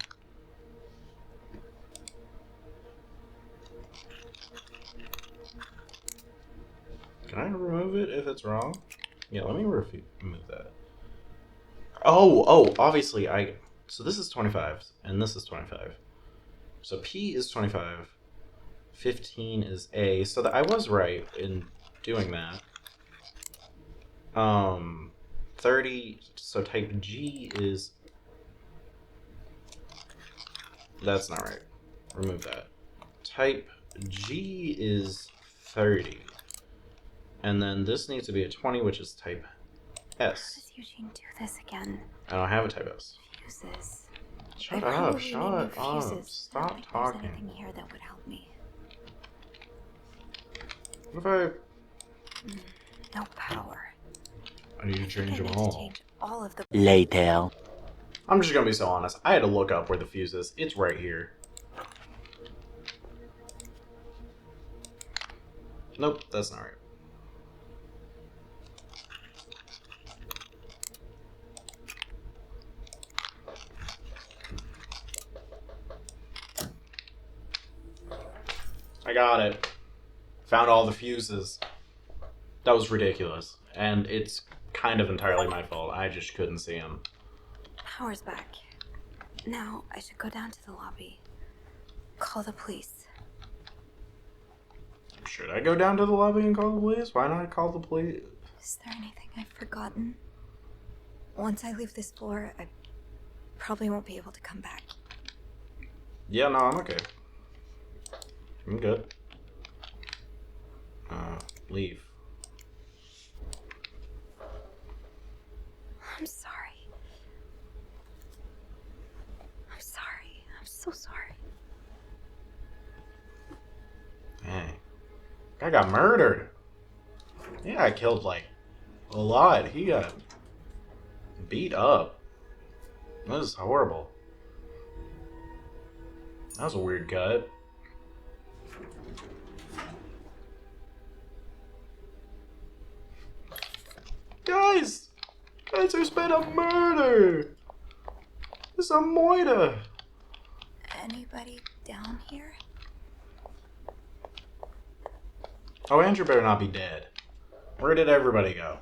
Can I remove it if it's wrong? Yeah, let me remove that. Oh, obviously so this is 25 and this is 25. So P is 25. 15 is A. So that I was right in doing that. 30, so type G is... That's not right. Remove that. Type G is 30. And then this needs to be a 20, which is type How S. does Eugene do this again? I don't have a type S. Fuses. Shut I up, probably shut need new up. fuses. Stop Not like talking. There's anything here that would help me. What if No power. I need to I think change I them need to all? change all of the. Later. I'm just gonna be so honest. I had to look up where the fuse is. It's right here. Nope, that's not right. I got it. Found all the fuses. That was ridiculous. And it's kind of entirely my fault. I just couldn't see them. Power's back. Now I should go down to the lobby. Call the police. Should I go down to the lobby and call the police? Why not call the police? Is there anything I've forgotten? Once I leave this floor, I probably won't be able to come back. Yeah, no, I'm okay. I'm good. Leave. I'm sorry. I'm sorry. I'm so sorry. Dang. Guy got murdered. Yeah, I killed, like, a lot. He got beat up. That is horrible. That was a weird cut. Guys! Guys, there's been a murder! It's a moida! anybody down here? Oh, Andrew better not be dead. Where did everybody go?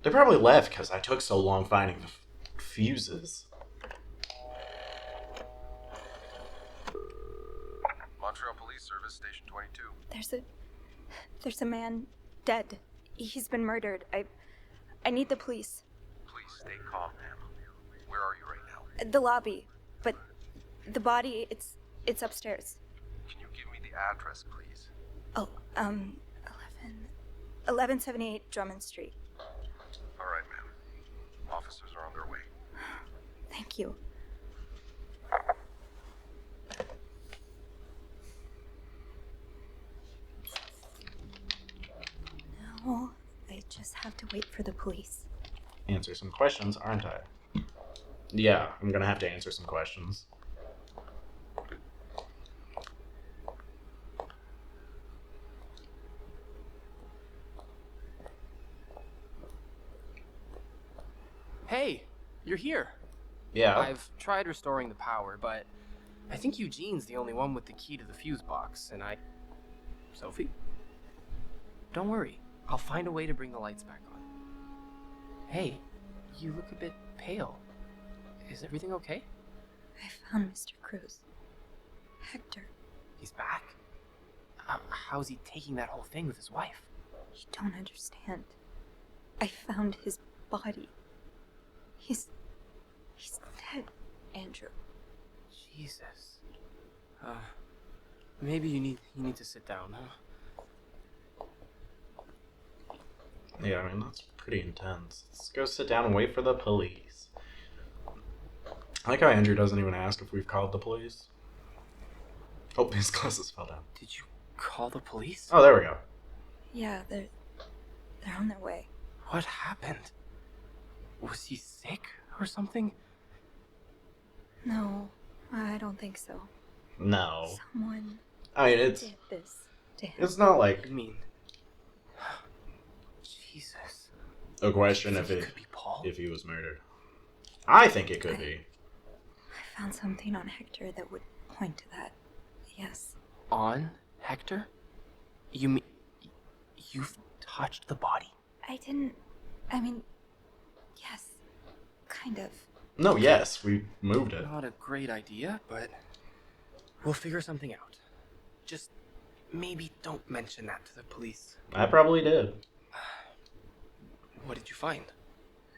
They probably left because I took so long finding the fuses. Montreal Police Service, Station 22. There's a man dead. He's been murdered. I need the police. Please stay calm, ma'am. Where are you right now? The lobby, but the body, it's upstairs. Can you give me the address, please? Oh, 1178 Drummond Street. All right, ma'am. Officers are on their way. Thank you. Now, I just have to wait for the police. Answer some questions, aren't I? Yeah, I'm gonna have to answer some questions. Hey, you're here. Yeah. I've tried restoring the power, but I think Eugene's the only one with the key to the fuse box, and Sophie? Don't worry. I'll find a way to bring the lights back on. Hey, you look a bit pale. Is everything okay? I found Mr. Cruz. Hector, He's back? How's he taking that whole thing with his wife? you don't understand. I found his body. He's dead, Andrew. Jesus. Maybe you need to sit down, huh? Yeah, I mean, that's pretty intense. Let's go sit down and wait for the police. I like how Andrew doesn't even ask if we've called the police. Oh, his glasses fell down. Did you call the police? Oh, there we go. Yeah, they're on their way. What happened? Was he sick or something? No, I don't think so. No. Someone I mean, it's did this to him. it's not like I mean, Jesus. a question if It could be Paul. if he was murdered. I think it could be. I found something on Hector that would point to that. Yes. On Hector? You mean you've touched the body? I mean, yes. Kind of. No, yes, we moved it. Not a great idea, but we'll figure something out. Just maybe don't mention that to the police. I probably did. What did you find?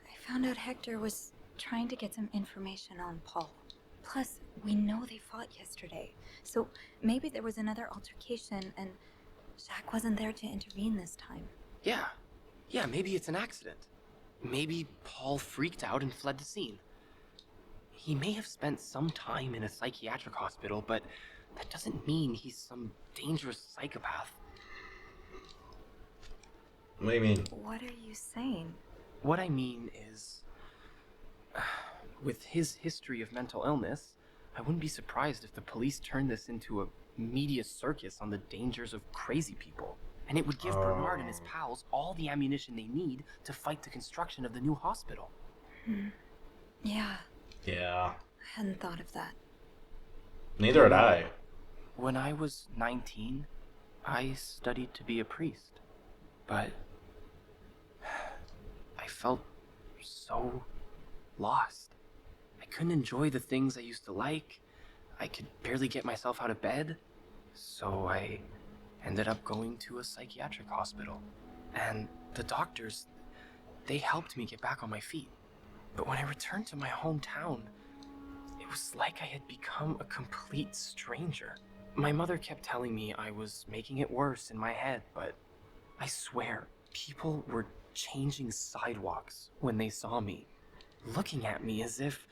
I found out Hector was trying to get some information on Paul. Plus, we know they fought yesterday. So maybe there was another altercation and Jack wasn't there to intervene this time. Yeah, maybe it's an accident. Maybe Paul freaked out and fled the scene. He may have spent some time in a psychiatric hospital, but that doesn't mean he's some dangerous psychopath. What do you mean? What are you saying? What I mean is, with his history of mental illness, I wouldn't be surprised if the police turned this into a media circus on the dangers of crazy people. And it would give Bernard and his pals all the ammunition they need to fight the construction of the new hospital. Yeah, Yeah. I hadn't thought of that. Neither had I. When I was 19, I studied to be a priest. But I felt so lost. I couldn't enjoy the things I used to like. I could barely get myself out of bed. So I ended up going to a psychiatric hospital. And the doctors, they helped me get back on my feet. But when I returned to my hometown, it was like I had become a complete stranger. My mother kept telling me I was making it worse in my head, but I swear, people were changing sidewalks when they saw me, looking at me as if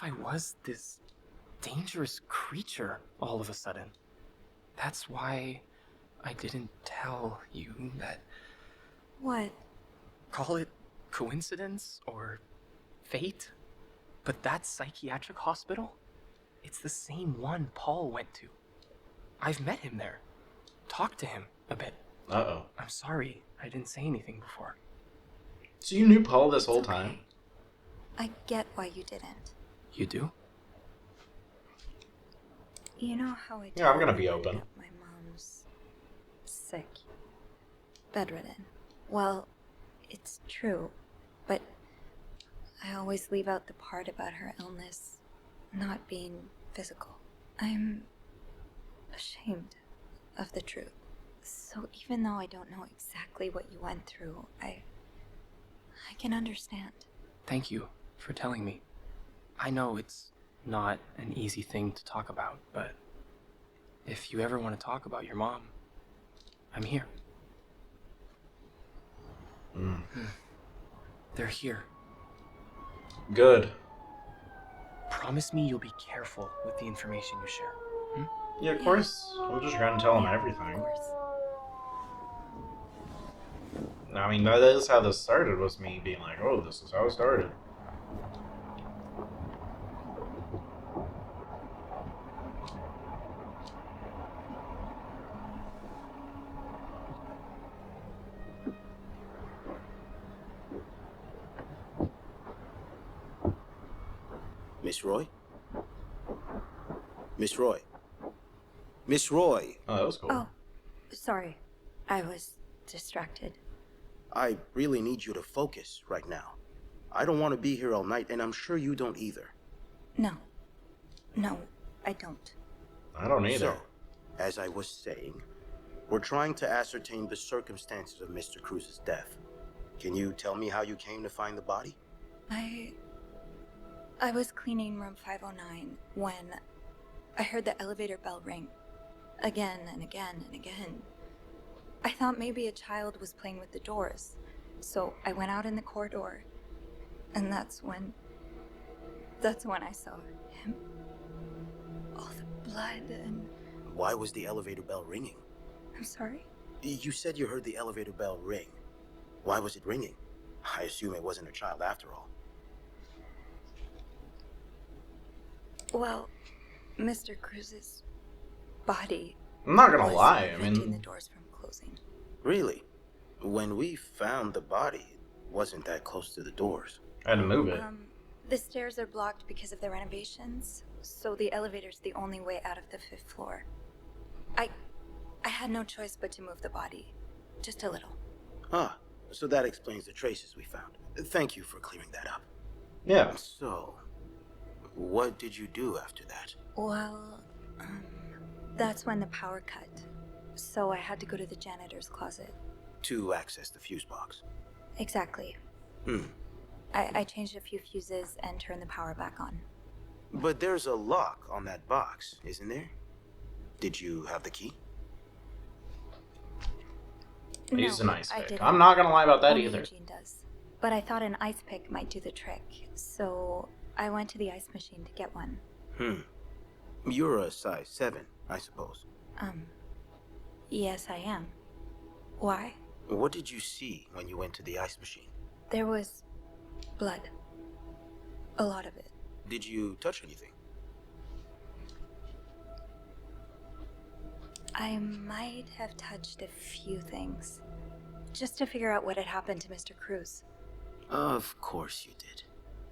I was this dangerous creature all of a sudden. That's why I didn't tell you that. What? Call it coincidence or fate, but that psychiatric hospital, it's the same one Paul went to. I've met him there, talked to him a bit. Uh-oh. I'm sorry I didn't say anything before. So you knew Paul this whole time? I get why you didn't. You do? You know how I Yeah, I'm gonna told be you open. that my mom's sick, bedridden? Well, it's true, but I always leave out the part about her illness not being physical. I'm ashamed of the truth. So even though I don't know exactly what you went through, I can understand. Thank you for telling me. I know it's not an easy thing to talk about, but if you ever want to talk about your mom, I'm here. They're here. Good. Promise me you'll be careful with the information you share. Yeah, of course. I'm just trying to tell him Yeah, everything. of course. I mean, that is how this started, was me being like, oh, this is how it started. Miss Roy? Miss Roy? Miss Roy! Oh, that was cool. Oh, sorry. I was distracted. I really need you to focus right now. I don't want to be here all night, and I'm sure you don't either. No. No, I don't. I don't either. So, as I was saying, we're trying to ascertain the circumstances of Mr. Cruz's death. Can you tell me how you came to find the body? I was cleaning room 509 when I heard the elevator bell ring. Again and again and again. I thought maybe a child was playing with the doors, so I went out in the corridor, and that's when I saw him. All the blood and... Why was the elevator bell ringing? I'm sorry? You said you heard the elevator bell ring. Why was it ringing? I assume it wasn't a child after all. Well, Mr. Cruz's body I'm not gonna was lie, I preventing the mean, doors from closing. Really? When we found the body, it wasn't that close to the doors. I had to move it. The stairs are blocked because of the renovations, so the elevator's the only way out of the 5th floor. I had no choice but to move the body. Just a little. Ah, so that explains the traces we found. Thank you for clearing that up. Yeah. So, what did you do after that? Well, that's when the power cut. So I had to go to the janitor's closet. To access the fuse box. Exactly. I changed a few fuses and turned the power back on. But there's a lock on that box, isn't there? Did you have the key? I used an ice I pick. didn't. I'm not gonna lie about that Only either. Eugene does. But I thought an ice pick might do the trick, so I went to the ice machine to get one. You're a size 7, I suppose. Yes, I am. Why? What did you see when you went to the ice machine? There was blood. A lot of it. Did you touch anything? I might have touched a few things, just to figure out what had happened to Mr. Cruz. Of course you did.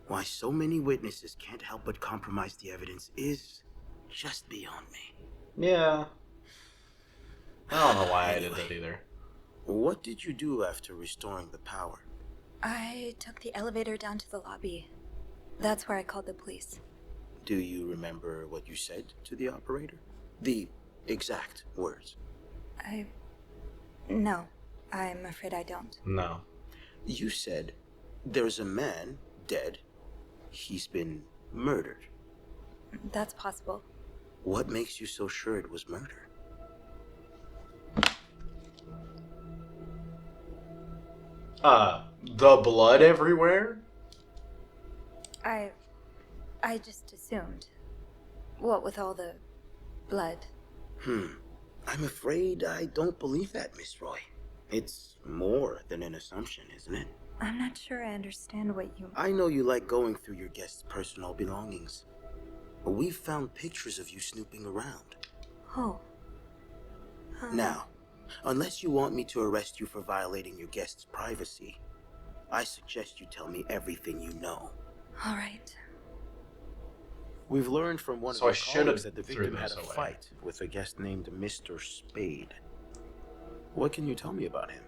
Why so many witnesses can't help but compromise the evidence is just beyond me. Yeah. I don't know why I did that either. What did you do after restoring the power? I took the elevator down to the lobby. That's where I called the police. Do you remember what you said to the operator? The exact words. No, I'm afraid I don't. No. You said, there's a man dead. He's been murdered. That's possible. What makes you so sure it was murder? The blood everywhere? I just assumed. What with all the blood? I'm afraid I don't believe that, Miss Roy. It's more than an assumption, isn't it? I'm not sure I understand what you... I know you like going through your guests' personal belongings. But we've found pictures of you snooping around. Oh. Now, unless you want me to arrest you for violating your guests' privacy, I suggest you tell me everything you know. All right. We've learned from one So of our I should colleagues have that the threw victim had those a away. fight with a guest named Mr. Spade. What can you tell me about him?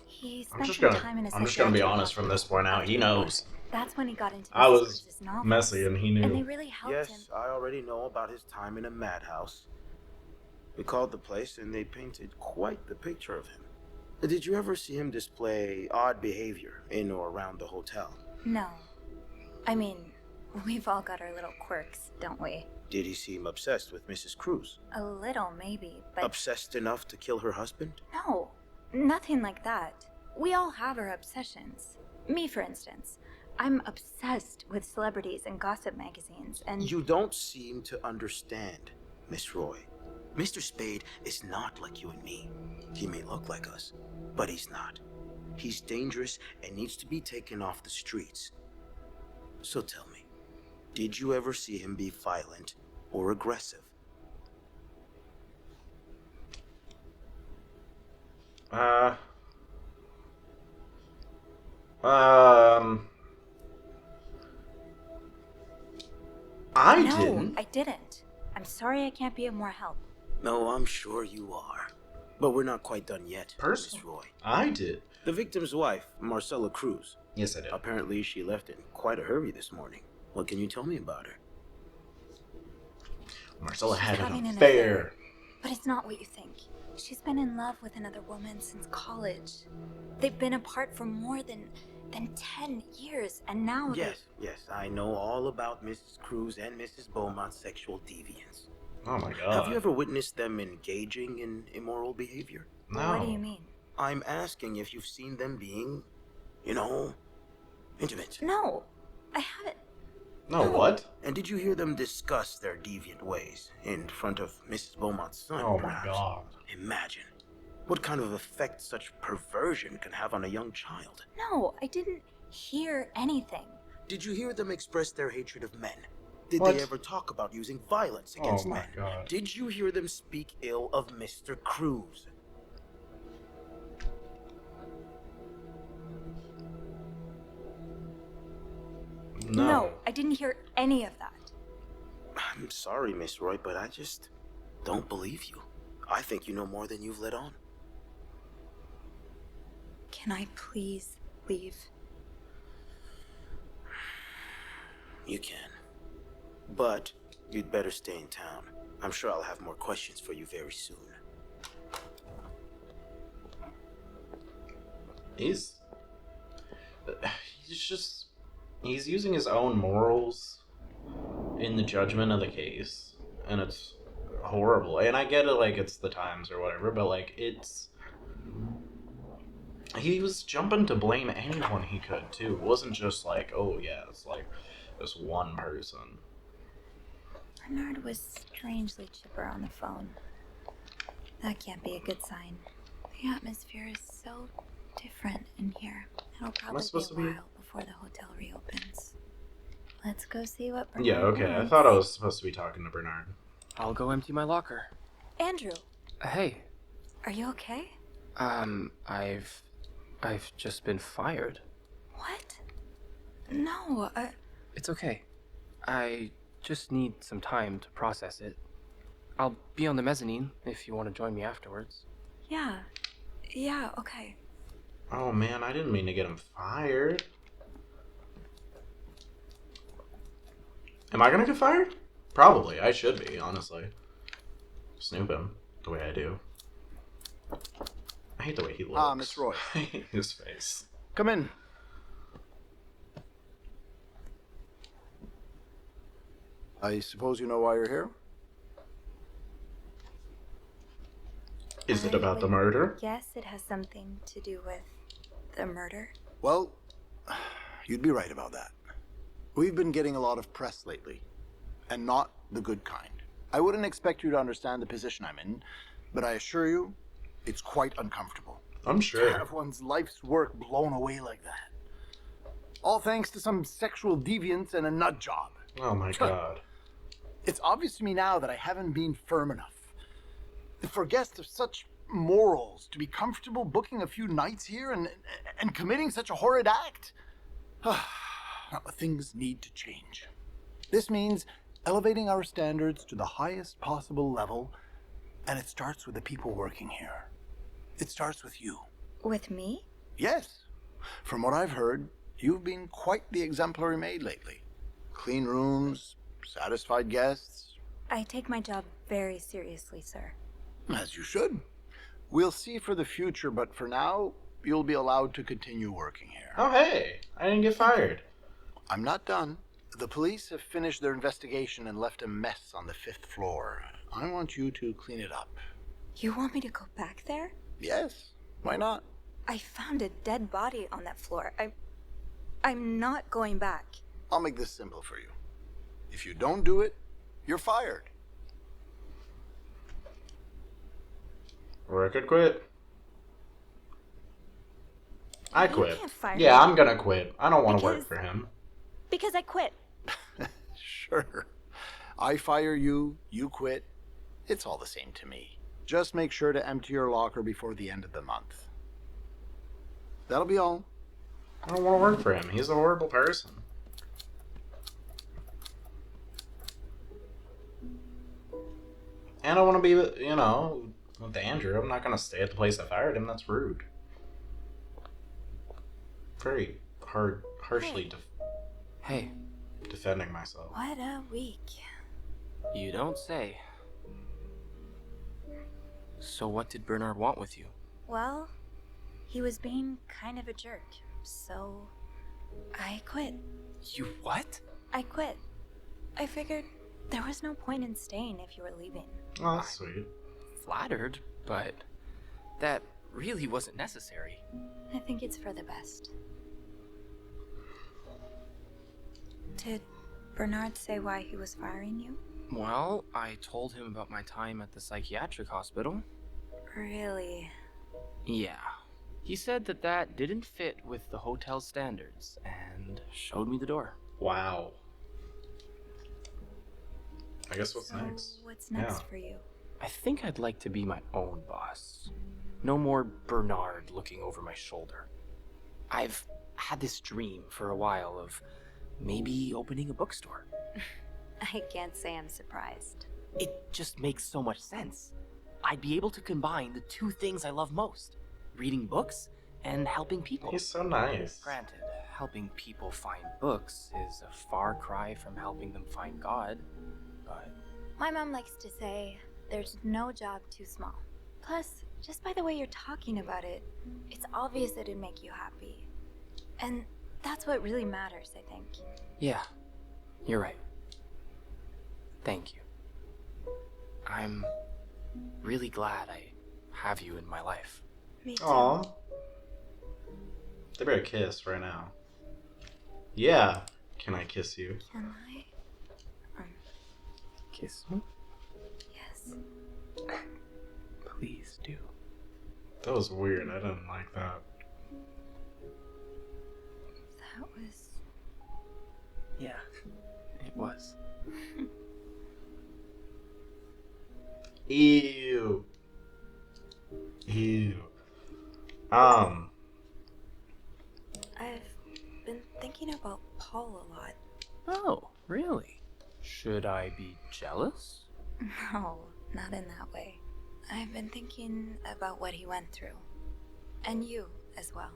He I'm spent just some gonna time in a I'm just gonna be psychiatric honest from this hospital point out. after He the war. knows. That's when he got into I Mrs. was Cruz's novels. messy and he knew. And they really helped him. Yes, I already know about his time in a madhouse. We called the place and they painted quite the picture of him. Did you ever see him display odd behavior in or around the hotel? No. I mean, we've all got our little quirks, don't we? Did he seem obsessed with Mrs. Cruz? A little, maybe, but... Obsessed enough to kill her husband? No, nothing like that. We all have our obsessions. Me, for instance. I'm obsessed with celebrities and gossip magazines, and... You don't seem to understand, Miss Roy. Mr. Spade is not like you and me. He may look like us, but he's not. He's dangerous and needs to be taken off the streets. So tell me, did you ever see him be violent or aggressive? No, I didn't. I'm sorry I can't be of more help. No, I'm sure you are. But we're not quite done yet, Miss Roy. I did. The victim's wife, Marcella Cruz. Yes, I did. Apparently she left in quite a hurry this morning. What can you tell me about her? Marcella She's had having an an affair. But it's not what you think. She's been in love with another woman since college. They've been apart for more than 10 years, and now Yes, I know all about Mrs. Cruz and Mrs. Beaumont's sexual deviance. Oh my god. Have you ever witnessed them engaging in immoral behavior? No. What do you mean? I'm asking if you've seen them being, intimate. No, I haven't. No, what? And did you hear them discuss their deviant ways in front of Mrs. Beaumont's son? Oh my perhaps? god. Imagine what kind of effect such perversion can have on a young child. No, I didn't hear anything. Did you hear them express their hatred of men? Did What? they ever talk about using violence against Oh my men? god. Did you hear them speak ill of Mr. Cruz? No, I didn't hear any of that. I'm sorry, Miss Roy, but I just don't believe you. I think you know more than you've let on. Can I please leave? You can. But you'd better stay in town. I'm sure I'll have more questions for you very soon. He's using his own morals in the judgment of the case, and it's horrible. And I get it, like, it's the times or whatever, but like, he was jumping to blame anyone he could too. It wasn't just like, oh yeah, it's like this one person. Bernard was strangely chipper on the phone. That can't be a good sign. The atmosphere is so different in here. It'll probably be a while before the hotel reopens. Let's go see what Bernard Yeah, okay. wants. I thought I was supposed to be talking to Bernard. I'll go empty my locker. Andrew, Hey, are you okay? I've just been fired. What? No, It's okay. I just need some time to process it. I'll be on the mezzanine if you want to join me afterwards. yeah, okay. Oh man, I didn't mean to get him fired. Am I gonna get fired? Probably. I should be, honestly. Snoop him the way I do. I hate the way he looks. Ah, Miss Roy. I hate his face. Come in. I suppose you know why you're here? Is it about the would murder? Yes, it has something to do with the murder. Well, you'd be right about that. We've been getting a lot of press lately, and not the good kind. I wouldn't expect you to understand the position I'm in, but I assure you, it's quite uncomfortable. I'm To sure. have one's life's work blown away like that. All thanks to some sexual deviance and a nut job. Oh my god. It's obvious to me now that I haven't been firm enough. For guests of such morals to be comfortable booking a few nights here and committing such a horrid act? Things need to change. This means elevating our standards to the highest possible level, and it starts with the people working here. It starts with you. With me? Yes. From what I've heard, you've been quite the exemplary maid lately. Clean rooms, satisfied guests. I take my job very seriously, sir. As you should. We'll see for the future, but for now, you'll be allowed to continue working here. Oh, hey, I didn't get fired. I'm not done. The police have finished their investigation and left a mess on the 5th floor. I want you to clean it up. You want me to go back there? Yes, why not? I found a dead body on that floor. I'm not going back. I'll make this simple for you. If you don't do it, you're fired. Or I could quit. I You quit. can't fire Yeah, me. I'm gonna quit. I don't want to work Because- for him. Because I quit. Sure. I fire you, you quit. It's all the same to me. Just make sure to empty your locker before the end of the month. That'll be all. I don't want to work for him. He's a horrible person. And I want to be, with Andrew. I'm not going to stay at the place I fired him. That's rude. Very harshly Hey, defending myself. What a week. you don't say. So what did Bernard want with you? Well, he was being kind of a jerk, so I quit. You what? I quit. I figured there was no point in staying if you were leaving. Oh, that's sweet. Flattered, but that really wasn't necessary. I think it's for the best. Did Bernard say why he was firing you? Well, I told him about my time at the psychiatric hospital. Really? Yeah. He said that didn't fit with the hotel standards and showed me the door. Wow. I guess what's So next? what's next Yeah. for you? I think I'd like to be my own boss. No more Bernard looking over my shoulder. I've had this dream for a while of maybe opening a bookstore. I can't say I'm surprised. It just makes so much sense. I'd be able to combine the two things I love most, reading books and helping people. He's so nice. Granted, helping people find books is a far cry from helping them find God, but My mom likes to say there's no job too small. Plus, just by the way you're talking about it, it's obvious it'd make you happy. And that's what really matters, I think. yeah, you're right. Thank you. I'm really glad I have you in my life. Me too. Aw. They better kiss right now. Yeah. Can I kiss you? Can I? Kiss me? Yes. Please do. That was weird. I didn't like that. That was... Yeah, it was. Ew. Ew. I've been thinking about Paul a lot. Oh, really? Should I be jealous? No, not in that way. I've been thinking about what he went through. And you as well.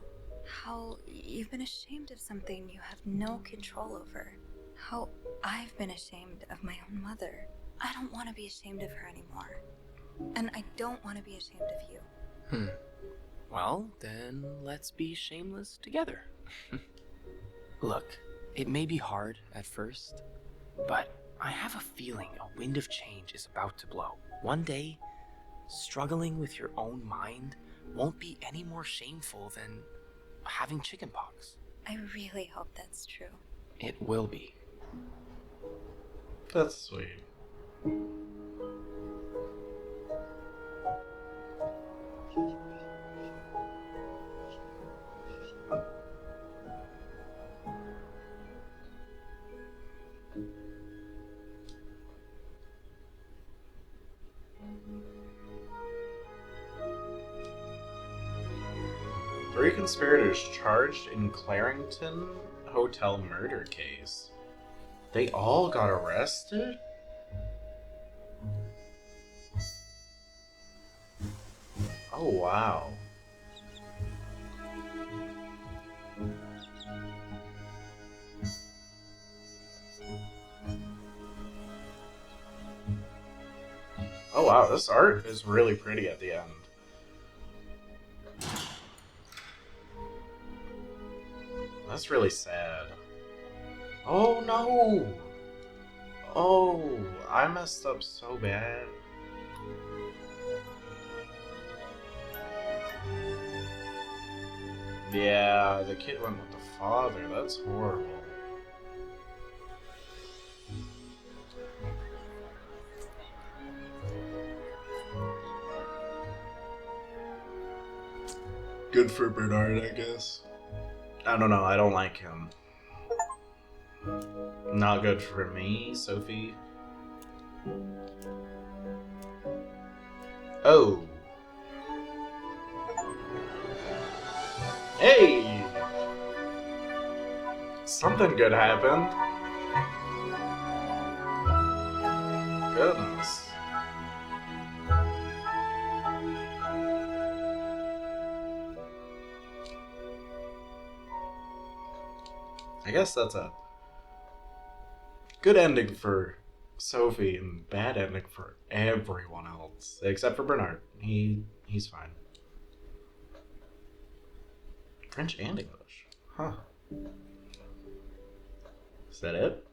How you've been ashamed of something you have no control over. How I've been ashamed of my own mother. I don't want to be ashamed of her anymore. And I don't want to be ashamed of you. Well, then let's be shameless together. Look, it may be hard at first, but I have a feeling a wind of change is about to blow. One day, struggling with your own mind won't be any more shameful than having chickenpox. I really hope that's true. It will be. That's sweet. conspirators charged in Clarington hotel murder case. They all got arrested? Oh, wow. Oh, wow, this art is really pretty at the end. That's really sad. Oh, no! Oh, I messed up so bad. Yeah, the kid went with the father. That's horrible. Good for Bernard, I guess. I don't know, I don't like him. Not good for me, Sophie. Oh. Hey! Something good happened. Goodness. I guess that's a good ending for Sophie and bad ending for everyone else. Except for Bernard. He's fine. French and English. Huh. Is that it?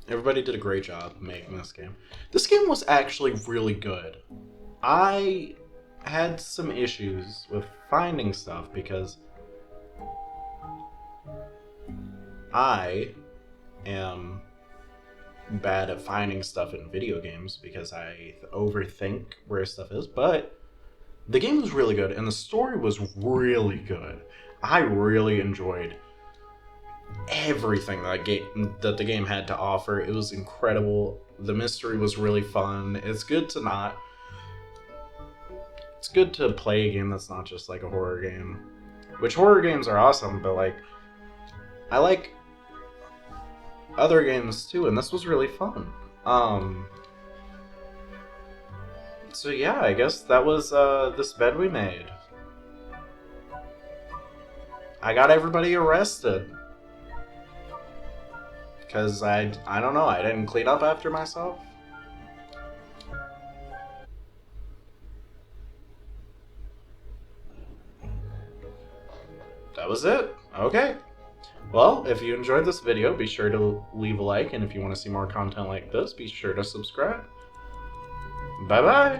Everybody did a great job making this game. This game was actually really good. I had some issues with finding stuff because I am bad at finding stuff in video games because I overthink where stuff is, but the game was really good and the story was really good. I really enjoyed everything that the game had to offer. It was incredible. The mystery was really fun. It's good to play a game that's not just like a horror game. Which horror games are awesome, but like I like other games too, and this was really fun. So yeah, I guess that was this bed we made. I got everybody arrested. Because I don't know, I didn't clean up after myself. That was it. Okay. Well, if you enjoyed this video, be sure to leave a like, and if you want to see more content like this, be sure to subscribe. Bye-bye!